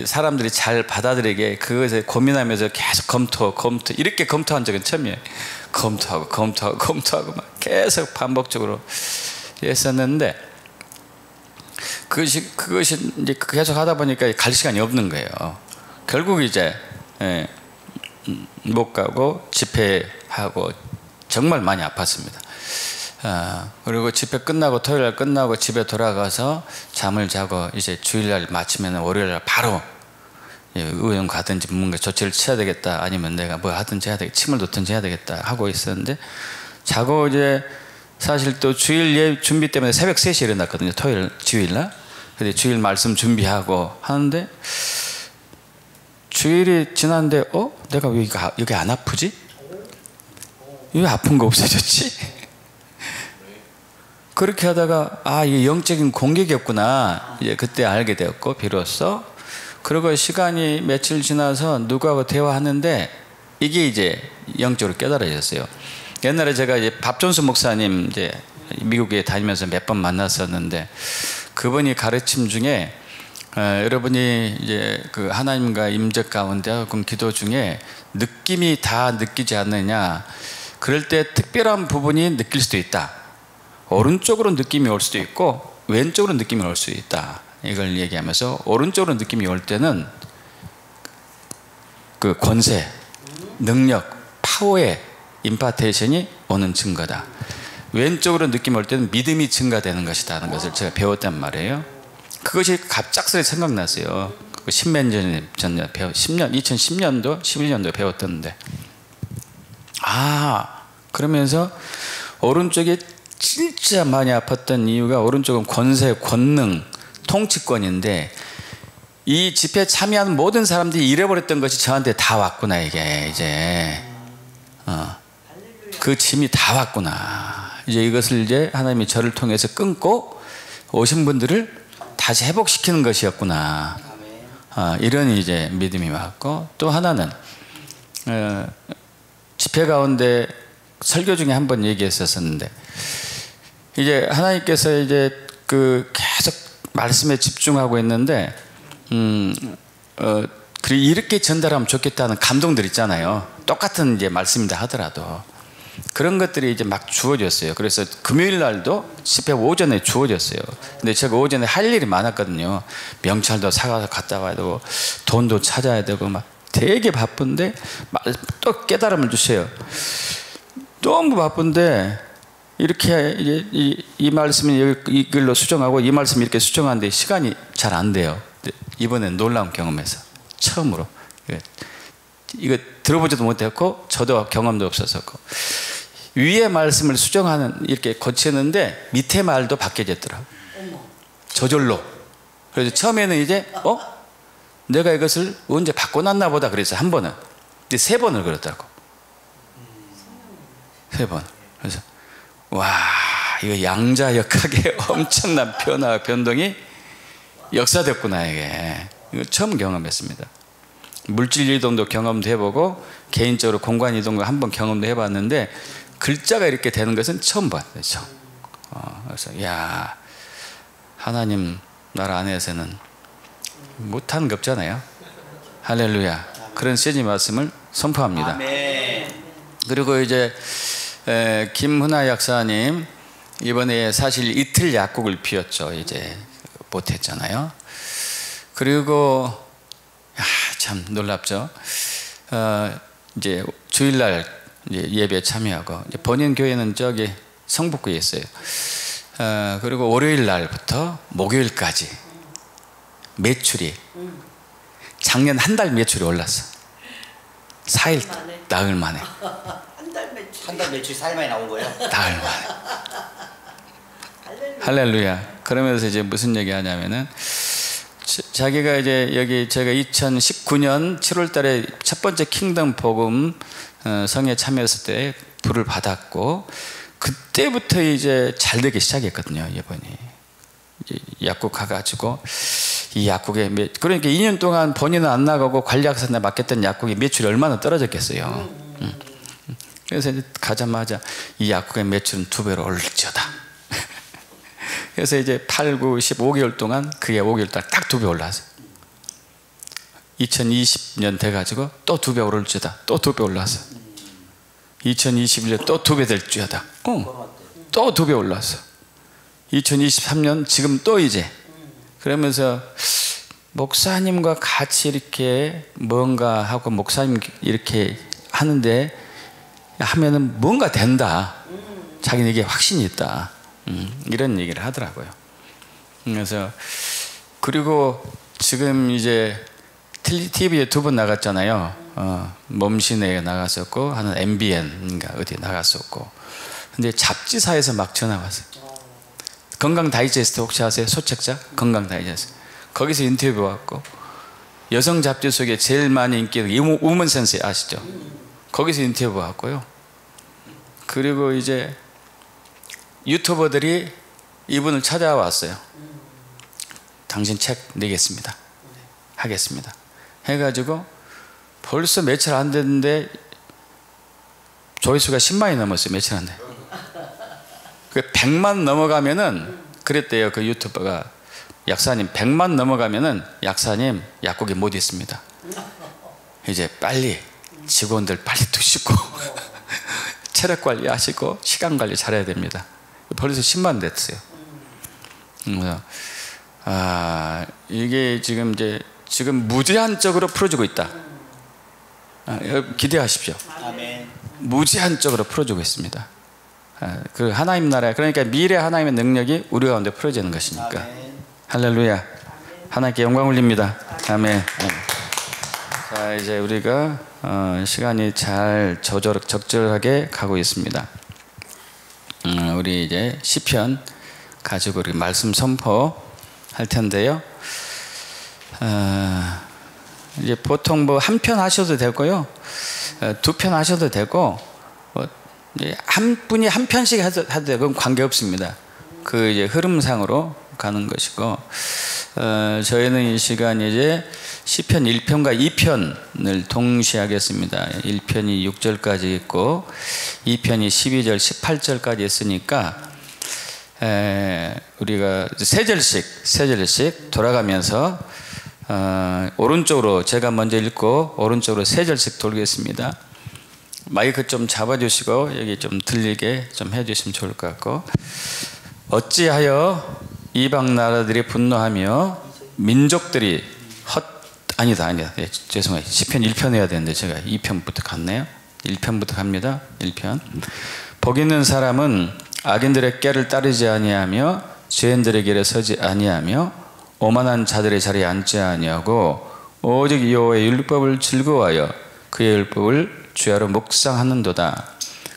사람들이 잘 받아들이게 그것에 고민하면서 계속 검토 이렇게 검토한 적은 처음이에요. 검토하고 막 계속 반복적으로 했었는데 그것이 이제 계속 하다 보니까 갈 시간이 없는 거예요. 결국 이제 못 가고 집회하고 정말 많이 아팠습니다. 그리고 집회 끝나고 토요일날 끝나고 집에 돌아가서 잠을 자고 이제 주일날 마치면 월요일날 바로 의원 가든지 뭔가 조치를 취해야 되겠다, 아니면 내가 뭐 하든지 해야 되겠다, 침을 놓든지 해야 되겠다 하고 있었는데, 자고 이제 사실 또 주일 예 준비 때문에 새벽 3시에 일어났거든요. 주일날. 근데 주일 말씀 준비하고 하는데 주일이 지났는데 내가 왜 여기 안 아프지? 왜 아픈 거 없어졌지? 그렇게 하다가 이게 영적인 공격이었구나, 이제 그때 알게 되었고, 비로소. 그리고 시간이 며칠 지나서 누구하고 대화하는데 이게 이제 영적으로 깨달아졌어요. 옛날에 제가 이제 밥존스 목사님 이제 미국에 다니면서 몇 번 만났었는데, 그분이 가르침 중에 여러분이 이제 그 하나님과 임적 가운데 혹은 기도 중에 느낌이 다 느끼지 않느냐, 그럴 때 특별한 부분이 느낄 수도 있다. 오른쪽으로 느낌이 올 수도 있고 왼쪽으로 느낌이 올 수도 있다. 이걸 얘기하면서, 오른쪽으로 느낌이 올 때는 그 권세, 능력, 파워의 임파테이션이 오는 증거다. 왼쪽으로 느낌이 올 때는 믿음이 증가되는 것이다 하는 것을 제가 배웠단 말이에요. 그것이 갑작스레 생각났어요. 10몇 년 전에 2010년도 11년도에 배웠던데, 그러면서 오른쪽에 진짜 많이 아팠던 이유가, 오른쪽은 권세, 권능, 통치권인데 이 집회에 참여하는 모든 사람들이 잃어버렸던 것이 저한테 다 왔구나. 이게 이제 그 짐이 다 왔구나. 이제 이것을 이제 하나님이 저를 통해서 끊고 오신 분들을 다시 회복시키는 것이었구나. 이런 이제 믿음이 왔고, 또 하나는 집회 가운데 설교 중에 한 번 얘기했었는데, 이제 하나님께서 이제 그 계속 말씀에 집중하고 있는데, 이렇게 전달하면 좋겠다는 감동들 있잖아요. 똑같은 이제 말씀이다 하더라도 그런 것들이 이제 막 주어졌어요. 그래서 금요일 날도 집회 오전에 주어졌어요. 근데 제가 오전에 할 일이 많았거든요. 명찰도 사가서 갖다 와야 되고 돈도 찾아야 되고 막 되게 바쁜데 또 깨달음을 주세요. 너무 바쁜데 이렇게 이 말씀을 이걸로 수정하고 이 말씀 이렇게 수정하는데 시간이 잘 안 돼요. 이번엔 놀라운 경험에서 처음으로 이거 들어보지도 못했고 저도 경험도 없었었고, 위에 말씀을 수정하는 이렇게 고치는데 밑에 말도 바뀌어졌더라고. 저절로. 그래서 처음에는 이제 내가 이것을 언제 바꿔놨나 보다 그래서 한 번은. 근데 3번을 그랬다고. 3번. 그래서 와, 이거 양자역학의 엄청난 변화, 변동이 역사됐구나. 이거 처음 경험했습니다. 물질 이동도 경험도 해보고 개인적으로 공간 이동도 한번 경험도 해봤는데 글자가 이렇게 되는 것은 처음 봤죠. 그래서 야, 하나님 나라 안에서는 못하는 게 없잖아요. 할렐루야. 그런 시즌 말씀을 선포합니다. 아멘. 그리고 이제 김훈아 약사님 이번에 사실 이틀 약국을 피웠죠. 이제 못했잖아요. 그리고 참 놀랍죠. 이제 주일날 이제 예배 참여하고, 이제 본인 교회는 저기 성북구에 있어요. 그리고 월요일 날부터 목요일까지 매출이 작년 한 달 매출이 올랐어. 4일 나흘 만에. 한 달 매출 4일 만에 나온 거예요? 나흘 만에. 할렐루야. 그러면서 이제 무슨 얘기 하냐면은, 자기가 이제 여기 제가 2019년 7월 달에 첫 번째 킹덤 복음 성에 참여했을 때 불을 받았고, 그때부터 이제 잘 되기 시작했거든요. 이번이 이제 약국 가가지고 이 약국에 그러니까 2년 동안 본인은 안 나가고 관리학사나 맡겼던 약국이 매출이 얼마나 떨어졌겠어요. 그래서 이제 가자마자 이 약국의 매출은 2배로 오를지어다. 그래서 이제 8, 9, 15개월 동안 그게 5개월 동안 딱 2배 올라왔어요. 2020년 돼가지고 또 2배 오를 줄이다. 또 2배 올라왔어. 2021년 또 2배 될 줄이다. 또 2배 올라왔어. 2023년 지금 또 이제 그러면서 목사님과 같이 이렇게 뭔가 하고 목사님 이렇게 하는데 하면은 뭔가 된다. 자기는 이게 확신이 있다. 이런 얘기를 하더라고요. 그래서 그리고 지금 이제 TV에 2번 나갔잖아요. 몸신에 나갔었고 하는 MBN인가 어디 나갔었고. 근데 잡지사에서 막 전화 왔어요. 건강 다이제스트 혹시 아세요? 소책자 건강 다이제스트. 거기서 인터뷰 왔고 여성 잡지 속에 제일 많이 인기 있는 우먼 센스 아시죠? 거기서 인터뷰 왔고요. 그리고 이제 유튜버들이 이분을 찾아왔어요. 당신 책 내겠습니다. 하겠습니다. 해가지고 벌써 며칠 안 됐는데 조회수가 10만이 넘었어요. 며칠 안 돼. 그 100만 넘어가면은 그랬대요. 그 유튜버가 약사님 100만 넘어가면은 약사님 약국에 못 있습니다. 이제 빨리 직원들 빨리 두시고 체력 관리하시고 시간 관리 잘해야 됩니다. 벌써 10만 됐어요. 그래서 이게 지금 무제한적으로 풀어주고 있다. 기대하십시오. 아멘. 무제한적으로 풀어주고 있습니다. 그 하나님 나라, 그러니까 미래 하나님의 능력이 우리 가운데 풀어지는 것이니까. 아멘. 할렐루야. 하나님께 영광 올립니다. 아멘. 자, 이제 우리가 시간이 잘 적절하게 가고 있습니다. 우리 이제 시편 가지고 우리 말씀 선포 할 텐데요. 이제 보통 뭐 한 편 하셔도 되고요, 2편 하셔도 되고, 한 분이 한 편씩 해도 되고 그건 관계 없습니다. 그 이제 흐름상으로 가는 것이고, 저희는 이 시간 이제 시편 1편과 2편을 동시에 하겠습니다. 1편이 6절까지 있고 2편이 12절, 18절까지 있으니까 우리가 세 절씩 돌아가면서 오른쪽으로 제가 먼저 읽고 오른쪽으로 세 절씩 돌겠습니다. 마이크 좀 잡아주시고 여기 좀 들리게 좀 해주시면 좋을 것 같고. 어찌하여 이방 나라들이 분노하며 민족들이 아니다. 예, 죄송해요. 시편 1편 해야 되는데 제가 2편부터 갔네요. 1편부터 갑니다. 1편. 복 있는 사람은 악인들의 꾀를 따르지 아니하며 죄인들의 길에 서지 아니하며 오만한 자들의 자리에 앉지 아니하고 오직 여호와의 율법을 즐거워하여 그의 율법을 주야로 묵상하는도다.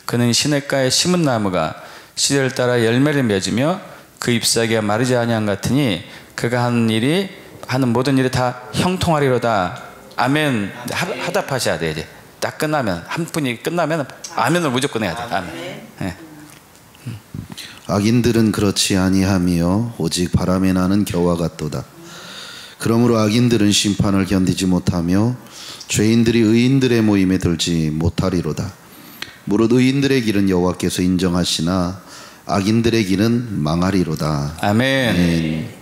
그는 시냇가에 심은 나무가 시대를 따라 열매를 맺으며 그 잎사귀가 마르지 아니한 같으니 그가 하는 모든 일이 다 형통하리로다. 아멘. 하답하셔야 돼. 이제 딱 끝나면, 한 분이 끝나면 아멘을 무조건 해야 돼. 아멘. 네. 악인들은 그렇지 아니하며 오직 바람에 나는 겨와 같도다. 그러므로 악인들은 심판을 견디지 못하며 죄인들이 의인들의 모임에 들지 못하리로다. 무릇 의인들의 길은 여호와께서 인정하시나 악인들의 길은 망하리로다. 아멘. 아멘.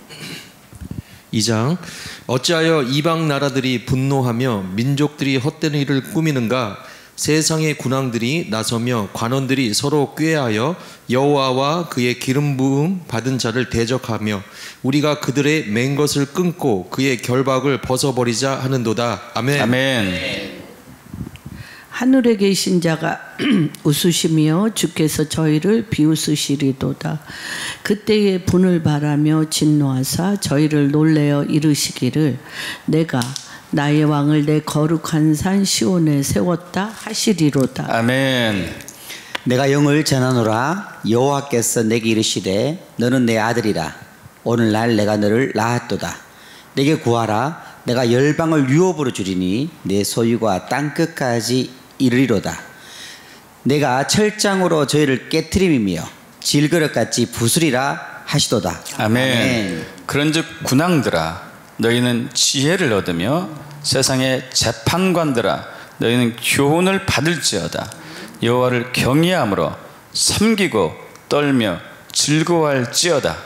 2장. 어찌하여 이방 나라들이 분노하며 민족들이 헛된 일을 꾸미는가? 세상의 군왕들이 나서며 관원들이 서로 꾀하여 여호와와 그의 기름 부음 받은 자를 대적하며 우리가 그들의 맨 것을 끊고 그의 결박을 벗어버리자 하는도다. 아멘. 아멘. 하늘에 계신 자가 웃으시며 주께서 저희를 비웃으시리도다. 그때에 분을 바라며 진노하사 저희를 놀래어 이르시기를 내가 나의 왕을 내 거룩한 산 시온에 세웠다 하시리로다. 아멘. 내가 영을 전하노라. 여호와께서 내게 이르시되 너는 내 아들이라. 오늘날 내가 너를 낳았도다. 내게 구하라. 내가 열방을 유업으로 주리니 내 소유가 땅끝까지 이르리로다. 내가 철장으로 저희를 깨트림이며 질그릇같이 부수리라 하시도다. 아멘. 그런즉 군왕들아 너희는 지혜를 얻으며 세상의 재판관들아 너희는 교훈을 받을지어다. 여호와를 경외함으로 섬기고 떨며 즐거워할지어다.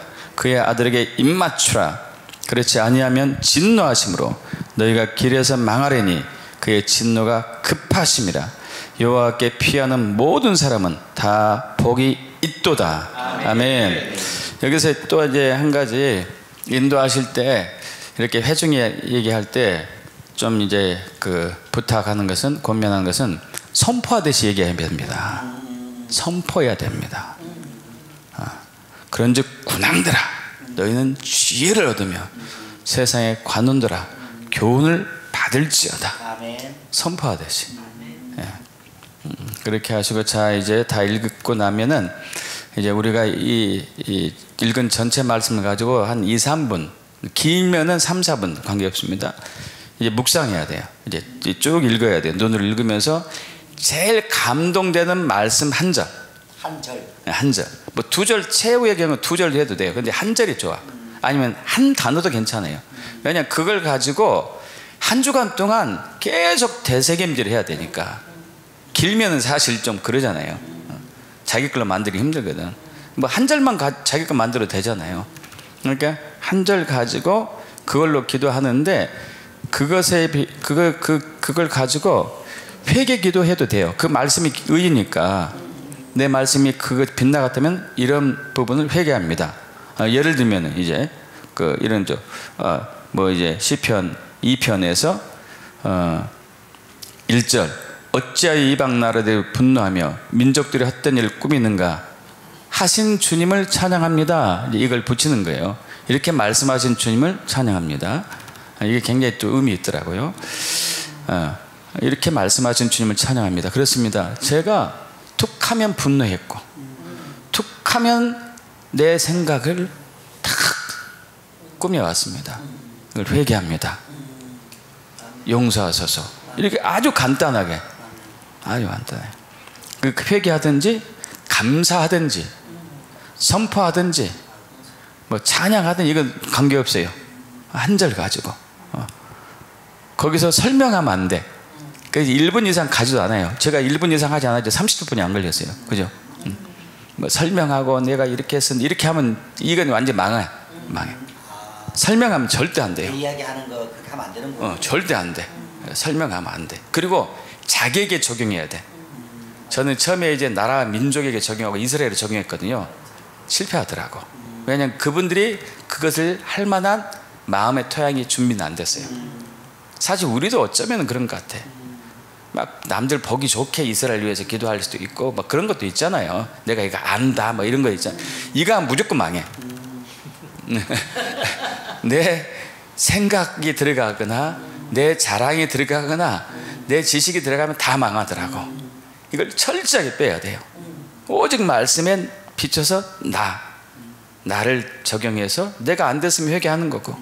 그의 아들에게 입맞추라. 그렇지 아니하면 진노하심으로 너희가 길에서 망하리니 그의 진노가 급하심이라. 여호와께 피하는 모든 사람은 다 복이 있도다. 아멘. 여기서 또 이제 한 가지 인도하실 때 이렇게 회중에 얘기할 때 좀 이제 그 부탁하는 것은, 권면하는 것은 선포하듯이 얘기해야 됩니다. 선포해야 됩니다. 그런즉 군왕들아 너희는 지혜를 얻으며 세상의 관원들아 교훈을 받을지어다. 선포하듯이. 예. 그렇게 하시고, 자 이제 다 읽고 나면은 이제 우리가 이 읽은 전체 말씀을 가지고 한 2, 3분, 길면은 3, 4분 관계없습니다. 이제 묵상해야 돼요. 이제 쭉 읽어야 돼요. 눈으로 읽으면서 제일 감동되는 말씀 한 절. 한 절. 뭐 2절, 최후의 경우 2절도 해도 돼요. 근데 한 절이 좋아. 아니면 한 단어도 괜찮아요. 왜냐하면 그걸 가지고 한 주간 동안 계속 되새김질을 해야 되니까. 길면은 사실 좀 그러잖아요. 자기 걸로 만들기 힘들거든. 뭐 한 절만 자기 거 만들어도 되잖아요. 그러니까 한 절 가지고 그걸로 기도하는데, 그걸 가지고 회개 기도해도 돼요. 그 말씀이 의이니까. 내 말씀이 그거 빗나갔다면 이런 부분을 회개합니다. 예를 들면 이제 이런 뭐 이제 시편 2편에서 1절 어찌하여 이방 나라들이 분노하며 민족들이 헛된 일을 꾸미는가 하신 주님을 찬양합니다. 이걸 붙이는 거예요. 이렇게 말씀하신 주님을 찬양합니다. 이게 굉장히 또 의미 있더라고요. 이렇게 말씀하신 주님을 찬양합니다. 그렇습니다. 제가 툭하면 분노했고, 툭하면 내 생각을 탁 꾸며왔습니다. 이걸 회개합니다. 용서하소서. 이렇게 아주 간단하게, 아주 간단해. 그 회개하든지 감사하든지 선포하든지 뭐 찬양하든지 이건 관계없어요. 한 절 가지고. 거기서 설명하면 안 돼. 그래서 1분 이상 가지도 않아요. 제가 1분 이상 하지 않아도 30분이 안 걸렸어요. 그죠? 뭐 설명하고 내가 이렇게 했으니 이렇게 하면 이건 완전 망해. 설명하면 절대 안 돼요. 이야기하는 거 그렇게 하면 안 되는 거예요. 절대 안 돼. 설명하면 안 돼. 그리고 자기에게 적용해야 돼. 저는 처음에 이제 나라 민족에게 적용하고 이스라엘에 적용했거든요. 실패하더라고. 왜냐하면 그분들이 그것을 할 만한 마음의 토양이 준비는 안 됐어요. 사실 우리도 어쩌면 그런 것 같아. 막 남들 보기 좋게 이스라엘 위해서 기도할 수도 있고 막 그런 것도 있잖아요. 내가 이거 안다 뭐 이런 거 있잖아. 이거 하면 무조건 망해. 내 생각이 들어가거나 내 자랑이 들어가거나 내 지식이 들어가면 다 망하더라고. 이걸 철저하게 빼야 돼요. 오직 말씀에 비춰서 나를 적용해서 내가 안 됐으면 회개하는 거고,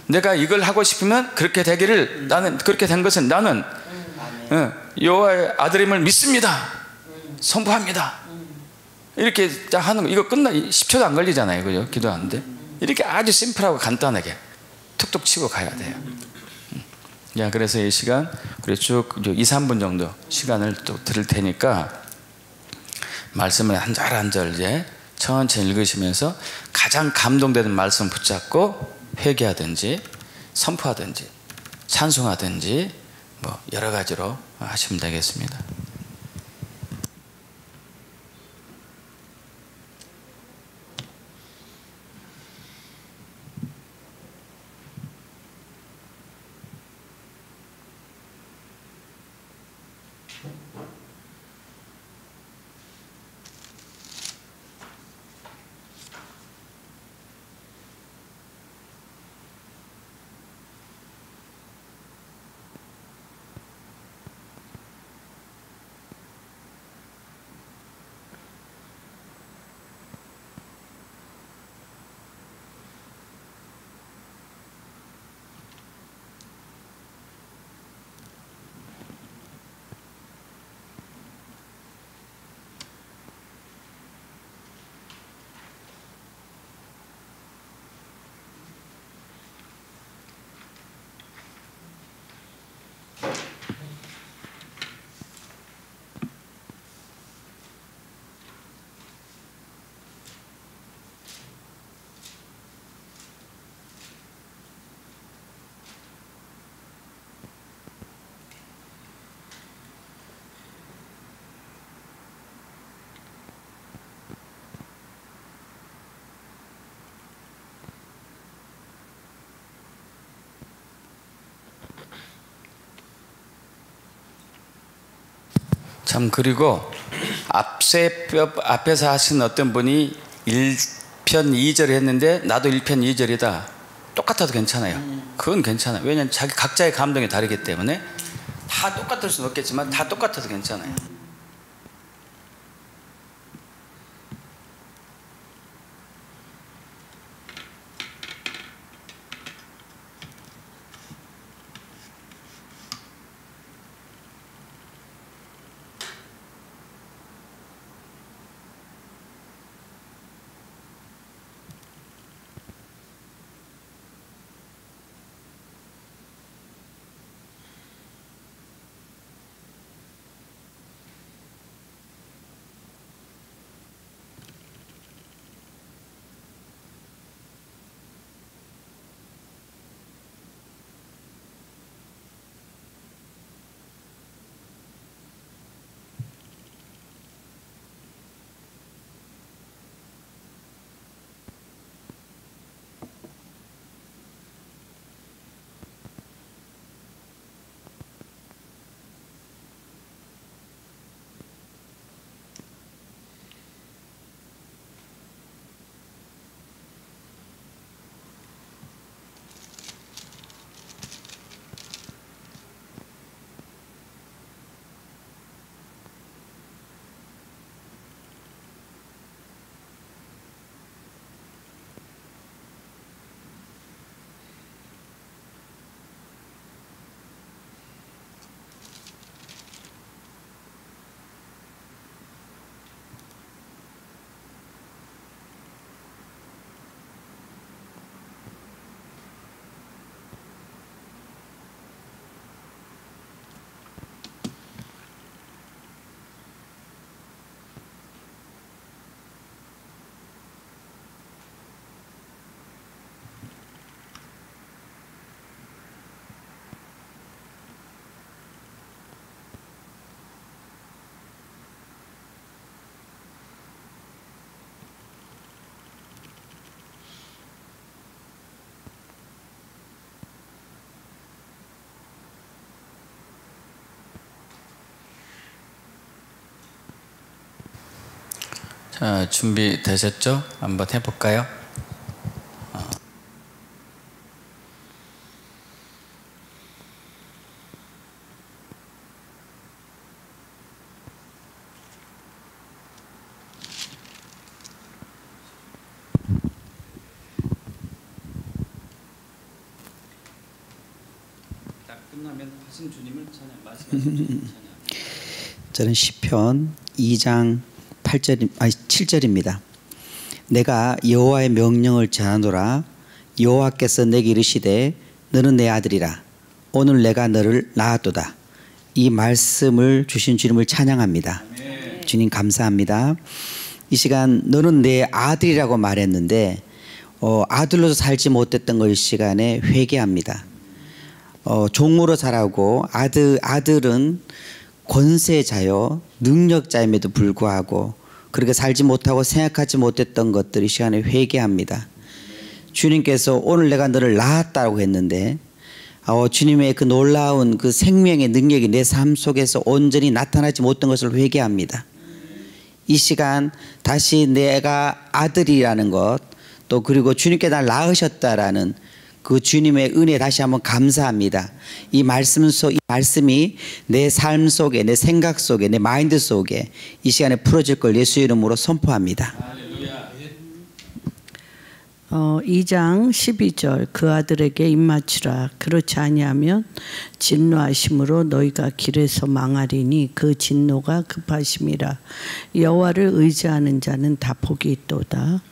내가 이걸 하고 싶으면 그렇게 되기를, 나는 그렇게 된 것은 나는 여호와의 아들임을 믿습니다. 선포합니다. 이렇게 하는 거. 이거 끝나 10초도 안 걸리잖아요. 그죠? 기도하는데 이렇게 아주 심플하고 간단하게 툭툭 치고 가야 돼요. 야, 그래서 이 시간 우리 쭉 2, 3분 정도 시간을 또 드릴 테니까 말씀을 한 절 한 절 이제 천천히 읽으시면서 가장 감동되는 말씀 붙잡고 회개하든지 선포하든지 찬송하든지 뭐 여러 가지로 하시면 되겠습니다. 참 그리고 앞에서 하신 어떤 분이 1편 2절 했는데 나도 1편 2절이다. 똑같아도 괜찮아요. 그건 괜찮아요. 왜냐하면 자기 각자의 감동이 다르기 때문에 다 똑같을 수는 없겠지만 다 똑같아도 괜찮아요. 자, 준비되셨죠? 한번 해볼까요? 딱 끝나면 하신 주님을 찬양, 말씀하신 주님을 찬양. 저는 시편 2장 7절입니다. 내가 여호와의 명령을 전하노라. 여호와께서 내게 이르시되 너는 내 아들이라. 오늘 내가 너를 낳았도다. 이 말씀을 주신 주님을 찬양합니다. 아멘. 주님 감사합니다. 이 시간 너는 내 아들이라고 말했는데 아들로서 살지 못했던 걸 이 시간에 회개합니다. 종으로 자라고 아들은 권세자요 능력자임에도 불구하고 그렇게 살지 못하고 생각하지 못했던 것들이 시간에 회개합니다. 주님께서 오늘 내가 너를 낳았다고 했는데 주님의 그 놀라운 그 생명의 능력이 내 삶 속에서 온전히 나타나지 못한 것을 회개합니다. 이 시간 다시 내가 아들이라는 것 또 그리고 주님께 날 낳으셨다라는 그 주님의 은혜에 다시 한번 감사합니다. 이 말씀이 내 삶 속에, 내 생각 속에, 내 마인드 속에 이 시간에 풀어질 걸 예수 이름으로 선포합니다. 2장 12절 그 아들에게 입맞추라. 그렇지 아니하면 진노하심으로 너희가 길에서 망하리니 그 진노가 급하심이라. 여호와를 의지하는 자는 다 복이 있도다.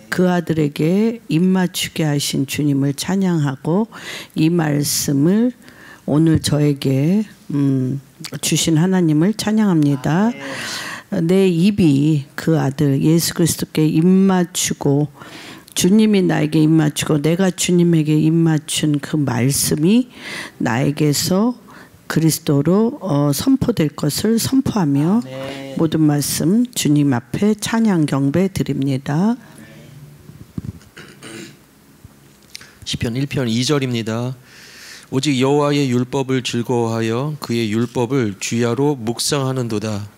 그 아들에게 입맞추게 하신 주님을 찬양하고 이 말씀을 오늘 저에게 주신 하나님을 찬양합니다. 내 입이 그 아들 예수 그리스도께 입맞추고 주님이 나에게 입맞추고 내가 주님에게 입맞춘 그 말씀이 나에게서 그리스도로 선포될 것을 선포하며 모든 말씀 주님 앞에 찬양 경배 드립니다. 시편 1편 2절입니다. 오직 여호와의 율법을 즐거워하여 그의 율법을 주야로 묵상하는도다.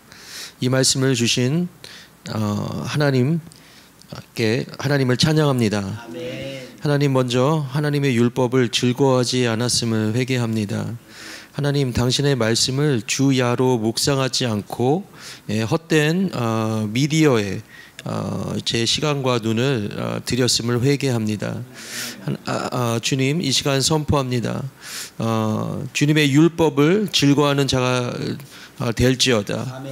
이 말씀을 주신 하나님께 하나님을 찬양합니다. 하나님, 먼저 하나님의 율법을 즐거워하지 않았음을 회개합니다. 하나님, 당신의 말씀을 주야로 묵상하지 않고 헛된 미디어에 제 시간과 눈을 들였음을 회개합니다. 주님, 이 시간 선포합니다. 주님의 율법을 즐거워하는 자가 될지어다.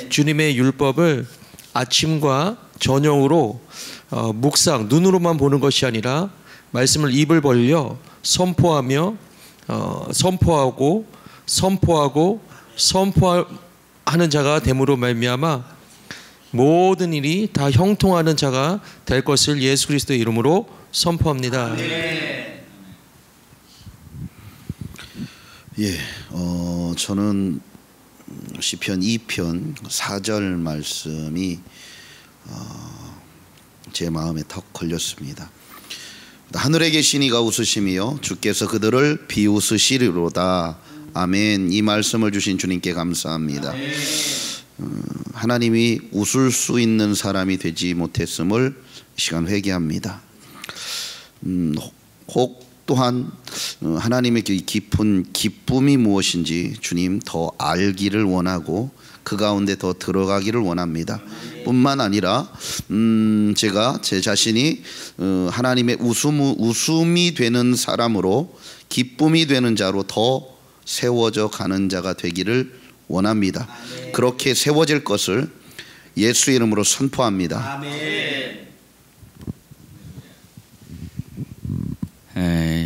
주님의 율법을 아침과 저녁으로 묵상, 눈으로만 보는 것이 아니라 말씀을 입을 벌려 선포하며 선포하고 선포하는 자가 됨으로 말미암아 모든 일이 다 형통하는 자가 될 것을 예수 그리스도의 이름으로 선포합니다. 예, 저는 시편 2편 4절 말씀이 제 마음에 턱 걸렸습니다. 하늘에 계신 이가 웃으시며 주께서 그들을 비웃으시리로다. 아멘. 이 말씀을 주신 주님께 감사합니다. 하나님이 웃을 수 있는 사람이 되지 못했음을 이 시간 회개합니다. 혹 또한 하나님의 깊은 기쁨이 무엇인지 주님 더 알기를 원하고 그 가운데 더 들어가기를 원합니다. 뿐만 아니라 제가 제 자신이 하나님의 웃음이 되는 사람으로, 기쁨이 되는 자로 더 세워져 가는 자가 되기를 원합니다. 그렇게 세워질 것을 예수 이름으로 선포합니다.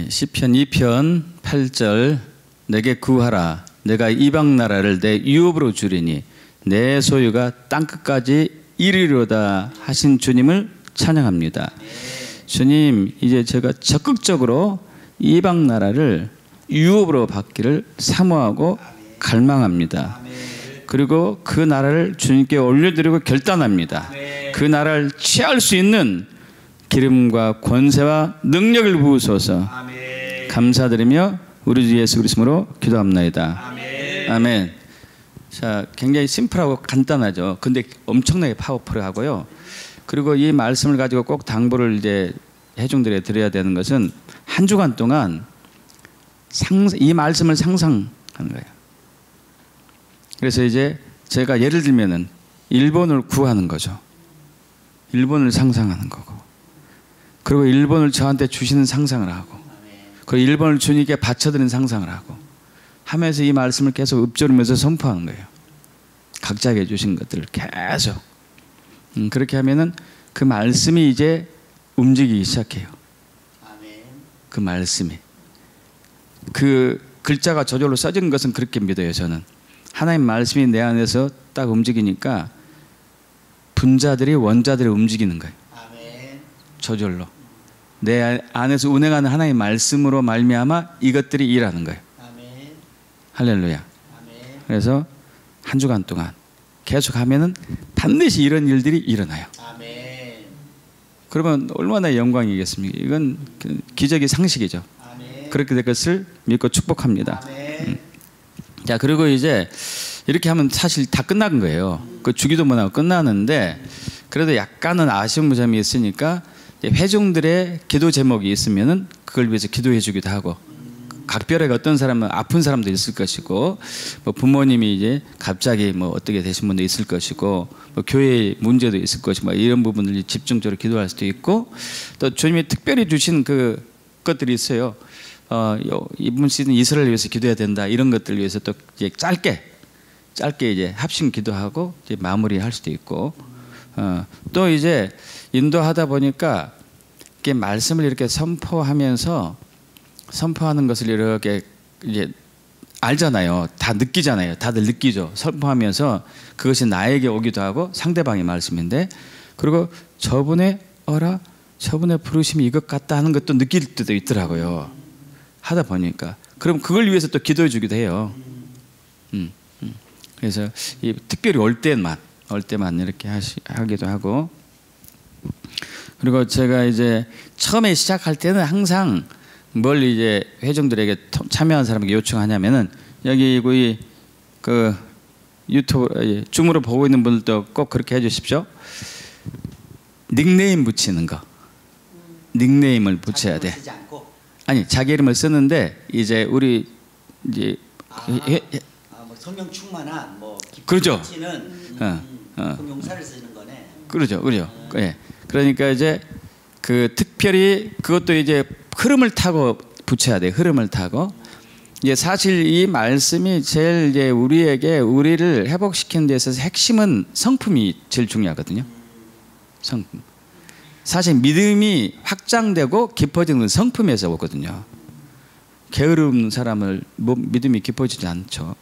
시편 2편 8절 내게 구하라. 내가 이방 나라를 내 유업으로 주리니 내 소유가 땅끝까지 이르리로다 하신 주님을 찬양합니다. 주님, 이제 제가 적극적으로 이방 나라를 유업으로 받기를 사모하고 갈망합니다. 그리고 그 나라를 주님께 올려드리고 결단합니다. 그 나라를 취할 수 있는 기름과 권세와 능력을 부으소서. 감사드리며 우리 주 예수 그리스도로 기도합나이다. 아멘. 자, 굉장히 심플하고 간단하죠. 근데 엄청나게 파워풀하고요. 그리고 이 말씀을 가지고 꼭 당부를 이제 회중들에 드려야 되는 것은 한 주간 동안 이 말씀을 상상하는 거예요. 그래서 이제 제가 예를 들면은 일본을 구하는 거죠. 일본을 상상하는 거고, 그리고 일본을 저한테 주시는 상상을 하고, 그리고 일본을 주님께 바쳐드리는 상상을 하고 하면서 이 말씀을 계속 읊조리면서 선포하는 거예요. 각자에게 주신 것들을 계속. 그렇게 하면은 그 말씀이 이제 움직이기 시작해요. 그 말씀이. 그 글자가 저절로 써지는 것은 그렇게 믿어요. 저는 하나님 말씀이 내 안에서 딱 움직이니까 분자들이 원자들이 움직이는 거예요. 저절로 내 안에서 운행하는 하나님의 말씀으로 말미암아 이것들이 일하는 거예요. 할렐루야. 그래서 한 주간 동안 계속 하면은 반드시 이런 일들이 일어나요. 그러면 얼마나 영광이겠습니까? 이건 기적의 상식이죠. 그렇게 될 것을 믿고 축복합니다. 자, 그리고 이제 이렇게 하면 사실 다 끝난 거예요. 그 주기도문 하고 끝나는데 그래도 약간은 아쉬운 점이 있으니까 회중들의 기도 제목이 있으면은 그걸 위해서 기도해 주기도 하고, 각별하게 어떤 사람은 아픈 사람도 있을 것이고, 뭐 부모님이 이제 갑자기 뭐 어떻게 되신 분도 있을 것이고, 뭐 교회의 문제도 있을 것이고, 뭐 이런 부분을 집중적으로 기도할 수도 있고, 또 주님이 특별히 주신 그 것들이 있어요. 이번 시즌 이스라엘 위해서 기도해야 된다, 이런 것들을 위해서 또 이제 짧게 이제 합심 기도하고 이제 마무리할 수도 있고, 또 이제 인도하다 보니까 이렇게 말씀을 이렇게 선포하면서 선포하는 것을 이렇게 이제 알잖아요. 다 느끼잖아요. 다들 느끼죠. 선포하면서 그것이 나에게 오기도 하고 상대방의 말씀인데, 그리고 저분의 부르심이 이것 같다 하는 것도 느낄 때도 있더라고요. 하다 보니까. 그럼 그걸 위해서 또 기도해 주기도 해요. 그래서 특별히 올 때만 이렇게 하기도 하고, 그리고 제가 이제 처음에 시작할 때는 항상 뭘 이제 회중들에게 참여한 사람에게 요청하냐면은 여기 그 유튜브 줌으로 보고 있는 분들도 꼭 그렇게 해주십시오. 닉네임 붙이는 거. 닉네임을 붙여야 돼. 아니 자기 이름을 쓰는데 이제 우리 이제 뭐 성령 충만한 뭐 그렇죠. 그 용사를 쓰는 거네. 그렇죠. 예. 그러니까 이제 그 특별히 그것도 이제 흐름을 타고 붙여야 돼. 흐름을 타고. 이제 사실 이 말씀이 제일 이제 우리를 회복시키는 데 있어서 핵심은 성품이 제일 중요하거든요. 성품. 사실 믿음이 확장되고 깊어지는 건 성품에서 오거든요. 게으름 사람을 믿음이 깊어지지 않죠.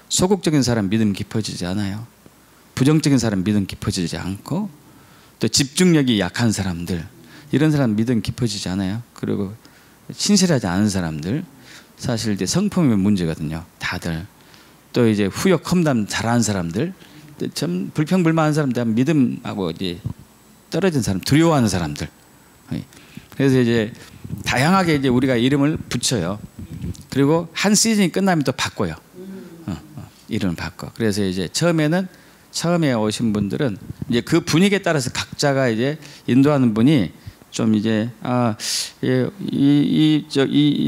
소극적인 사람 믿음 깊어지지 않아요. 부정적인 사람 믿음 깊어지지 않고 또 집중력이 약한 사람들 이런 사람 믿음 깊어지지 않아요. 그리고 신실하지 않은 사람들 사실 이제 성품이 문제거든요. 다들 또 이제 후욕 험담 잘하는 사람들 참 불평불만한 사람들 믿음하고 이제 떨어진 사람 두려워하는 사람들. 그래서 이제 다양하게 이제 우리가 이름을 붙여요. 그리고 한 시즌이 끝나면 또 바꿔요. 이름을 바꿔. 그래서 이제 처음에 오신 분들은 이제 그 분위기에 따라서 각자가 이제 인도하는 분이 좀 이제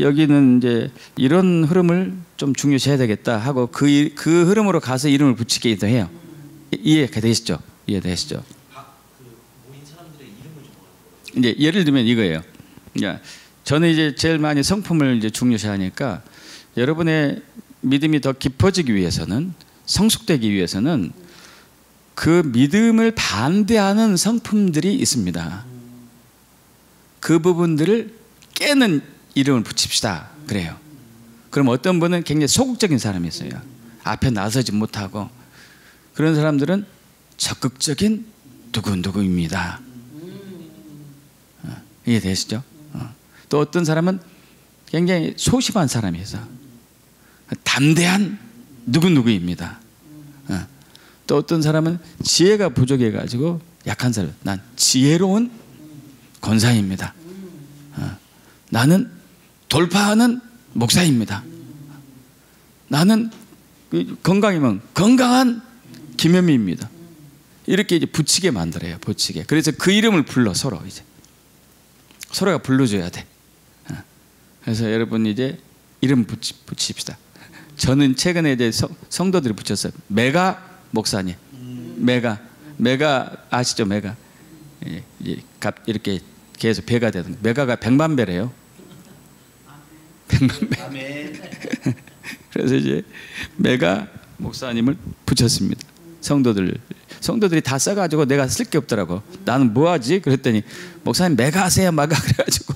여기는 이제 이런 흐름을 좀 중요시해야 되겠다 하고 그 흐름으로 가서 이름을 붙이기도 해요. 이해가 되시죠? 이해되시죠? 이제 예를 들면 이거예요. 그러니까 저는 이제 제일 많이 성품을 이제 중요시하니까 여러분의 믿음이 더 깊어지기 위해서는 성숙되기 위해서는 그 믿음을 반대하는 성품들이 있습니다. 그 부분들을 깨는 이름을 붙입시다. 그래요. 그럼 어떤 분은 굉장히 소극적인 사람이 있어요. 앞에 나서지 못하고 그런 사람들은 적극적인 누구누구입니다. 이해되시죠? 또 어떤 사람은 굉장히 소심한 사람이 있어. 담대한 누구누구입니다. 또 어떤 사람은 지혜가 부족해가지고 약한 사람. 난 지혜로운 권사입니다. 나는 돌파하는 목사입니다. 나는 건강이면 건강한 김현미입니다. 이렇게 이제 붙이게 만들어요. 붙이게. 그래서 그 이름을 불러 서로 이제 서로가 불러줘야 돼. 그래서 여러분 이제 이름 붙입시다. 저는 최근에 이제 성도들이 붙였어요. 메가 목사님. 메가 아시죠? 메가. 이렇게 계속 배가 되는 메가가 100만 배래요. 100만 배. 그래서 이제 메가 목사님을 붙였습니다. 성도들이 다 써가지고 내가 쓸 게 없더라고. 나는 뭐 하지? 그랬더니 목사님 메가 하세요, 마가. 그래가지고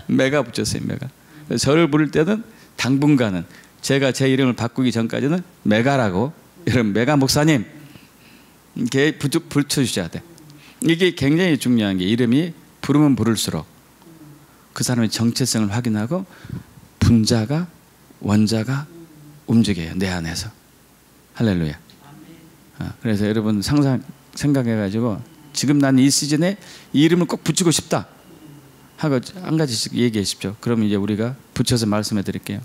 메가 붙였어요. 메가. 그래서 저를 부를 때는 당분간은 제가 제 이름을 바꾸기 전까지는 메가라고, 여러분 메가 목사님 이렇게 붙여주셔야 돼. 이게 굉장히 중요한 게 이름이 부르면 부를수록 그 사람의 정체성을 확인하고 분자가 원자가 움직여요. 내 안에서. 할렐루야. 그래서 여러분 생각해가지고 지금 난 이 시즌에 이 이름을 꼭 붙이고 싶다 하고 한 가지씩 얘기해 주십시오. 그럼 이제 우리가 붙여서 말씀해 드릴게요.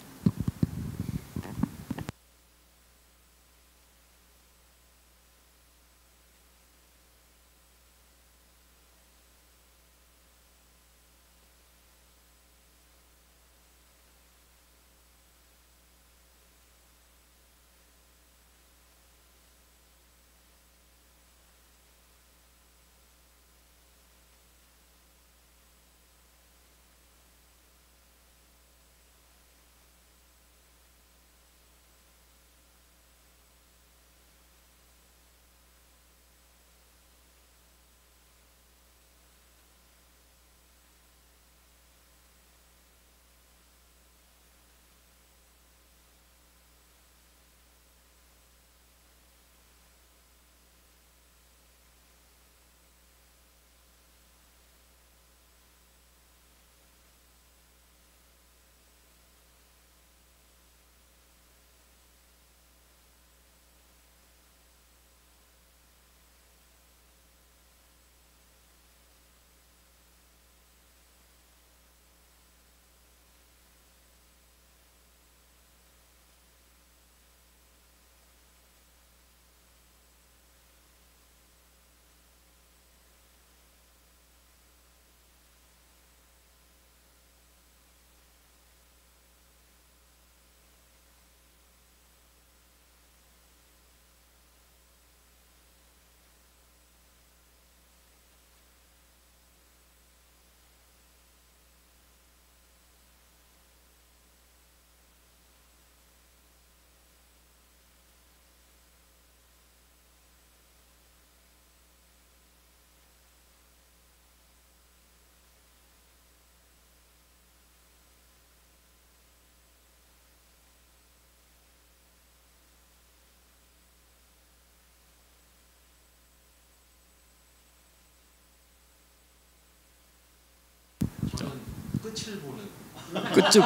끝을 보는. 끝을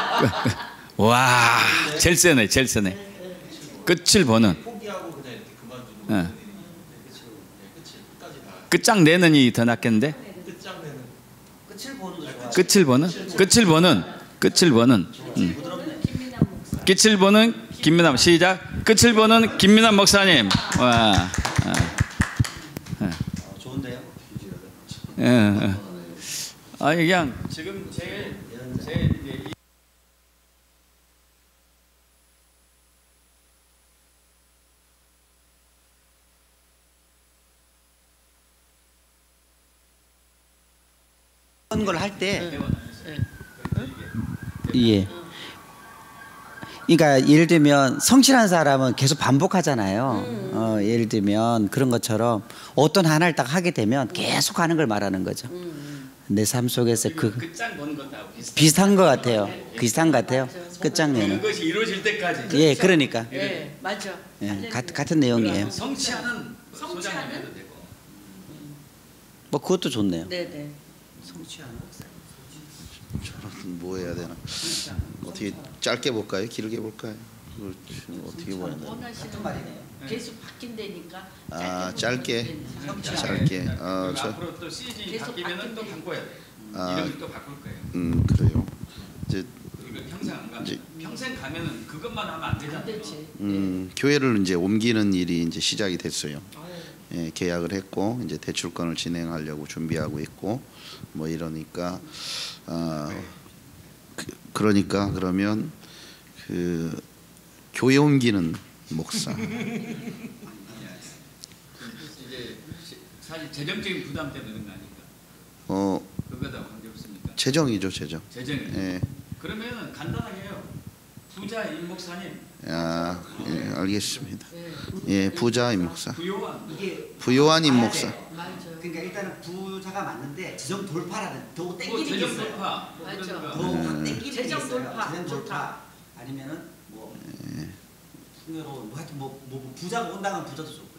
와 제일 세네 제일 세네. 끝을 보는. 포기하고 그냥 이렇게 그만두는. 어. 끝까지 다. 끝장내는이 더 낫겠는데? 끝장내는. 끝을 보는 거. 끝을 보는? 끝을 보는? 끝을 보는. 끝을 보는 김민남 시작. 끝을 보는 김민남 목사님. 와. 좋은데요? 아 그냥 지금 제일 이제 그런 걸 할 때 예. 그러니까 예를 들면 성실한 사람은 계속 반복하잖아요. 예를 들면 그런 것처럼 어떤 하나를 딱 하게 되면 계속 하는 걸 말하는 거죠. 내 삶 속에서 그 끝장 보는 것하고 비슷한 것 같아요. 비슷한 것 같아요. 끝장내는. 그것이 이루어질 때까지. 예, 그러니까 네, 맞아. 예, 같은 내용이에요. 성취하는 소장님 해도 되고. 뭐 그것도 좋네요. 네, 네. 저는 뭐 해야 되나? 어떻게 짧게 볼까요? 길게 볼까요? 이걸 지금 어떻게 봐야 되나? 원하시는 말이네요. 계속 바뀐다니까. 아 짧게. 저 앞으로 또 CG 바뀌면은 또 바꿔야 돼. 아. 이름을 또 바꿀 거예요. 그래요. 이제 이거 평생 안 가. 이제- 평생 가면은 그것만 하면 안 되잖아. 그렇지. 교회를 이제 옮기는 일이 이제 시작이 됐어요. 예, 계약을 했고 이제 대출권을 진행하려고 준비하고 있고 뭐 이러니까 그러니까 그러면 그 교회 옮기는 목사. 이제 사실 재정적인 부담 때문에 그런 거 아닐까? 그거다 관계 없습니까? 재정이죠, 재정. 재정이. 예. 그러면은 간단하게 해요. 부자 임 목사님. 예, 알겠습니다. 예, 부자 임 목사. 부요한. 이게 부요한 임 목사. 그러니까 일단은 부자가 맞는데 재정 돌파라는 더 뭐 땡기는 게 재정 있어요. 돌파. 뭐 맞죠. 그런 거. 더 땡기는 게 재정 있어요. 돌파. 재정 좋다. 돌파 아니면은 뭐 풍요로운 뭐 하여튼 뭐 부자가 온다면 부자도 좋고요.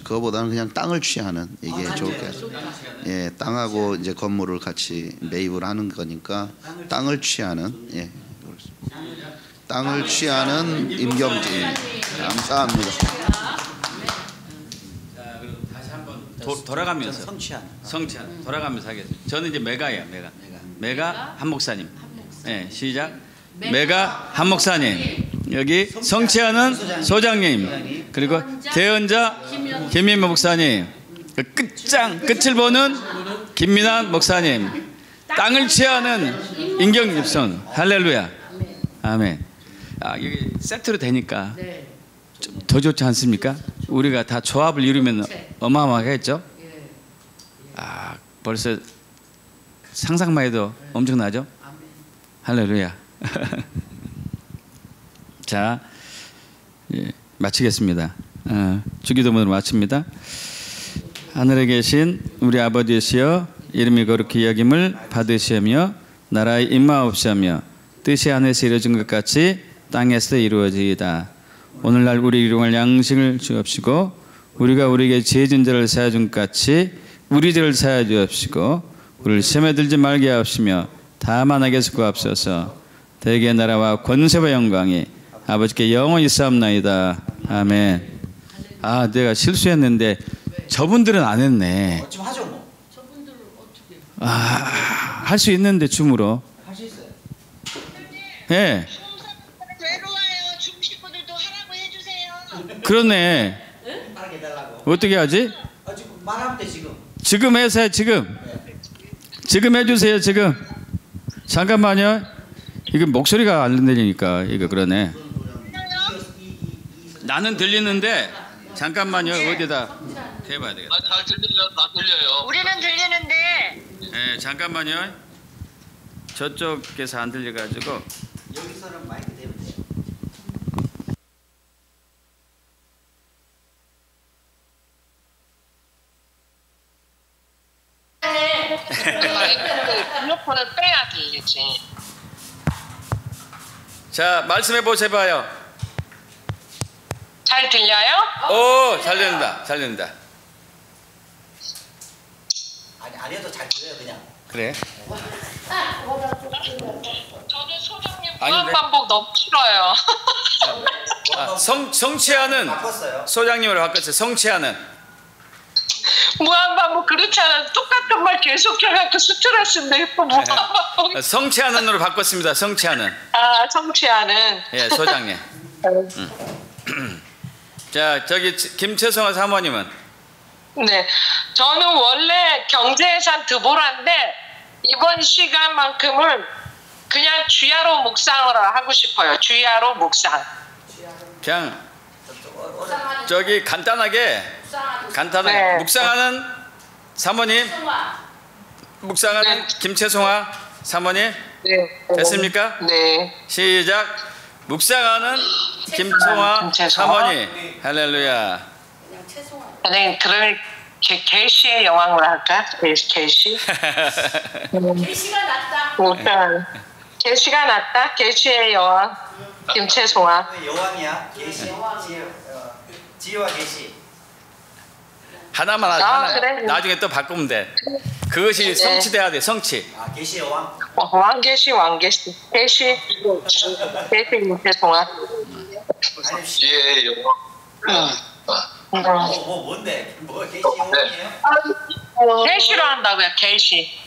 그거보다는 그냥 땅을 취하는 이게 맞아요. 좋을 것 같아요. 예, 땅하고 이제 건물을 같이 매입을 하는 거니까 땅을 취하는 예. 땅을 취하는 임경진. 감사합니다. 자, 그럼 다시 한번 돌아가면서 성취하는 돌아가면서 하겠습니다. 저는 이제 메가예요, 메가 한 목사님. 예, 시작. 메가 한 목사님. 여기 성취하는 소장님. 그리고 대언자 김민모 목사님. 끝을 보는 김민환 목사님. 땅을 취하는 임경립선. 할렐루야. 아멘. 이게 세트로 되니까 좀 더 좋지 않습니까? 우리가 다 조합을 이루면 어마어마하겠죠? 벌써 상상만 해도 엄청나죠? 할렐루야. 자, 예, 마치겠습니다. 주기도문으로 마칩니다. 하늘에 계신 우리 아버지시여, 이름이 거룩히 여김을 받으시며 나라의 임마옵시며 뜻이 하늘에서 이루어진 것 같이 땅에서 이루어지이다. 오늘날 우리 일용할 양식을 주옵시고 우리가 우리에게 죄진 자를 사하여 준 것 같이 우리 죄를 사하여 주옵시고 우리를 시험에 들지 말게 하옵시며 다만 악에서 구하옵소서. 대개의 나라와 권세와 영광이 아버지께 영원히 있사옵나이다. 아멘. 내가 실수했는데 저분들은 안 했네. 좀 하죠 뭐. 저분들은 어떻게? 할 수 있는데 춤으로. 할 수 있어요. 예. 외로워요. 중식구들도 하라고 해주세요. 그렇네. 하게 해달라고. 어떻게 하지? 지금 말하면 돼 지금. 지금 해서 지금. 지금 해주세요. 지금. 잠깐만요. 이거 목소리가 안 들리니까 이거 그러네. 나는 들리는데 잠깐만요. 어디다 해봐야 되겠다. 잘 들려요. 다 들려요. 우리는 들리는데 예, 잠깐만요. 저쪽에서 안 들려가지고. 여기서는 마이크 대면 돼요. 블루폰을 빼야지 이제. 자, 말씀해 보세요. 잘 들려요? 오, 잘 된다. 잘 된다. 아니 안 해도 잘 들려요 그냥. 그래. 저는 소장님 아닌데? 무한반복 너무 싫어요. 성취하는 소장님으로 바꿨어요. 성취하는. 무한반복 그렇잖아. 똑같은 말 계속해갖고 스트레스인데 무한반복. 성취하는으로 바꿨습니다. 성취하는. 아, 성취하는. 예, 소장님. 자, 저기 김채성아 사모님은. 네, 저는 원래 경제예산 드보라인데 이번 시간만큼은 그냥 주야로 묵상을 하고 싶어요. 주야로 묵상. 그냥 저기 간단하게 네. 묵상하는 사모님, 묵상하는 네. 김채송아 사모님 네. 됐습니까? 네. 시작. 묵상하는 김채송아 김채송아. 사모님. 할렐루야. 네, 그러면 개시의 여왕으로 할까? 개시. 시가 낫다. 묵상. 개시가 낫다. 개시의 여왕 김채송아. 여왕이야. 계시. 지혜와 계시. 하나만 하자. 아, 하나. 그래. 나중에 또 바꾸면 돼. 그것이 네. 성취돼야 돼. 성취. 아, 계시 여왕. 왕개시. 개시 김채송아. 예, 여왕. 뭔데? 뭐 계시 여왕이에요? 개시로 한다고요. 개시.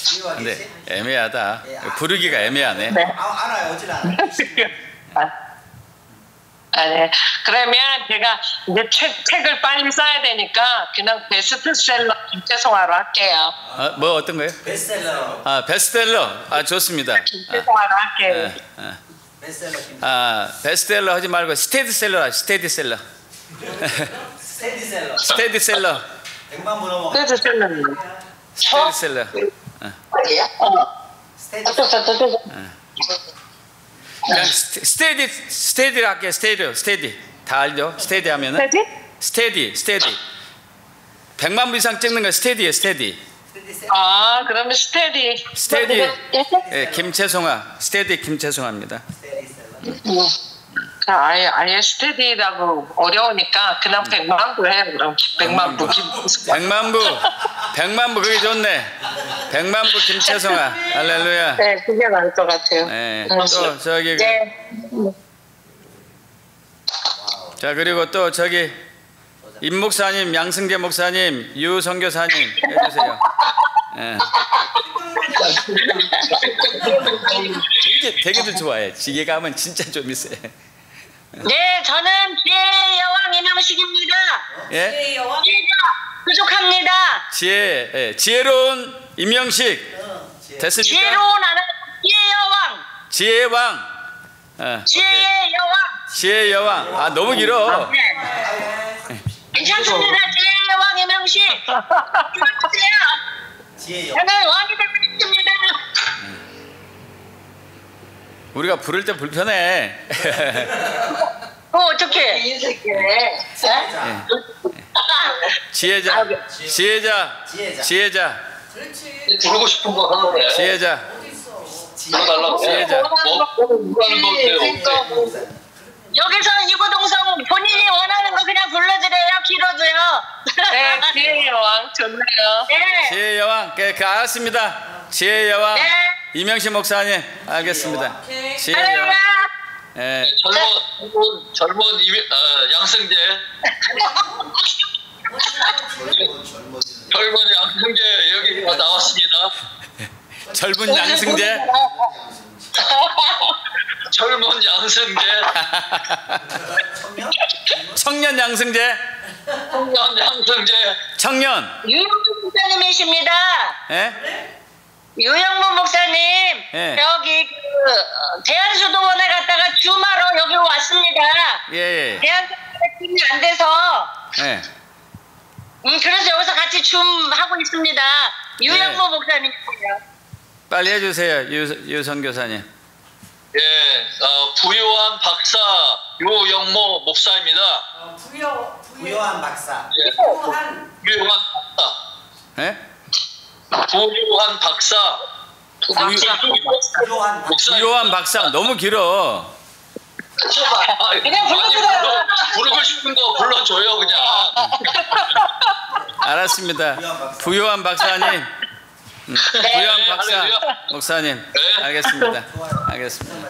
지혜와 근데 계시. 애매하다. 부르기가 애매하네. 네. 알아요. 어찌 알아? 네. 그러면 제가 이제 책을 빨리 써야 되니까 그냥 베스트셀러 김채송아로 할게요. 뭐 어떤 거예요? 베스트셀러. 아, 베스트셀러. 아, 좋습니다. 김채송아로 할게요. 베스트셀러 김. 베스트셀러 하지 말고 스테디셀러. 스테디셀러. 스테디셀러. 스테디셀러. 100만 분 넘어. 베스트셀러는 스테디셀러. 스테디셀러. 그냥 스테디로 할게요. 스테디. 다 알죠? 스테디 하면은 스테디. 100만 분 이상 찍는 거 스테디예요. 스테디. 아, 그러면 스테디. 예, 김채송아. 스테디 김채송아입니다. 아예 스테디라고 어려우니까 그냥 100만 부 해요. 그럼 100만 부. 100만 부 그게 좋네. 100만 부 김채송아. 할렐루야. 네, 그게 나을 것 같아요. 네. 또 저기 네. 자, 그리고 또 저기 임 목사님, 양승재 목사님, 유 선교사님 해주세요. 예. 되게들 좋아해. 지게가 하면 진짜 좀 있어요. 네, 저는 지혜의 여왕 이명식입니다. 예? 지혜가 부족합니다. 지혜로운 임영식 됐습니까? 지혜로운 하나님 지혜의 여왕. 지혜의 왕. 지혜의 여왕. 지혜의 여왕. 아, 너무 길어. 괜찮습니다. 지혜의 여왕 이명식. 지혜 저는 왕이 되고 싶습니다. 우리가 부를 때 불편해. 어떻게? 지혜자. 부르고 싶은 거 하는 거예요. 지혜자. 달라고. 지혜자. 여기서는 유구동성 본인이 원하는 거 그냥 불러드려요. 길어도요. 네, 지혜의 여왕 좋네요. 네. 지혜의 여왕. 알았습니다. 지혜의 여왕. 네. 이명식 목사님 알겠습니다. 지혜의 여왕. 예. 젊은 양승재. 젊은 양승재 여기 나왔습니다. 젊은 양승재. 젊은 양승재. 청년 양승재. 청년 양승재. 청년. 유영문 목사님이십니다. 예? 유영문 목사님 예. 여기 대한수도원에 갔다가 주마로 여기 왔습니다. 예. 대한수도원이 안 돼서 예. 그래서 여기서 같이 줌 하고 있습니다. 유영문 목사님이세요. 빨리 해주세요, 유 선교사님. 예, 부요한 박사 유영모 목사입니다. 부요한 박사. 예, 부요한 박사. 예? 부요한 박사. 부요한 목사. 부요한 박사 너무 길어. 그냥 불러주세요. 부르고 싶은 거 불러줘요 그냥. 알았습니다. 부요한 박사님. 부요한 박사 할렐루야. 목사님. 네. 알겠습니다. 알겠습니다.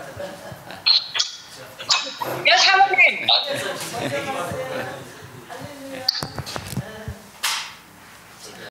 야 사모님.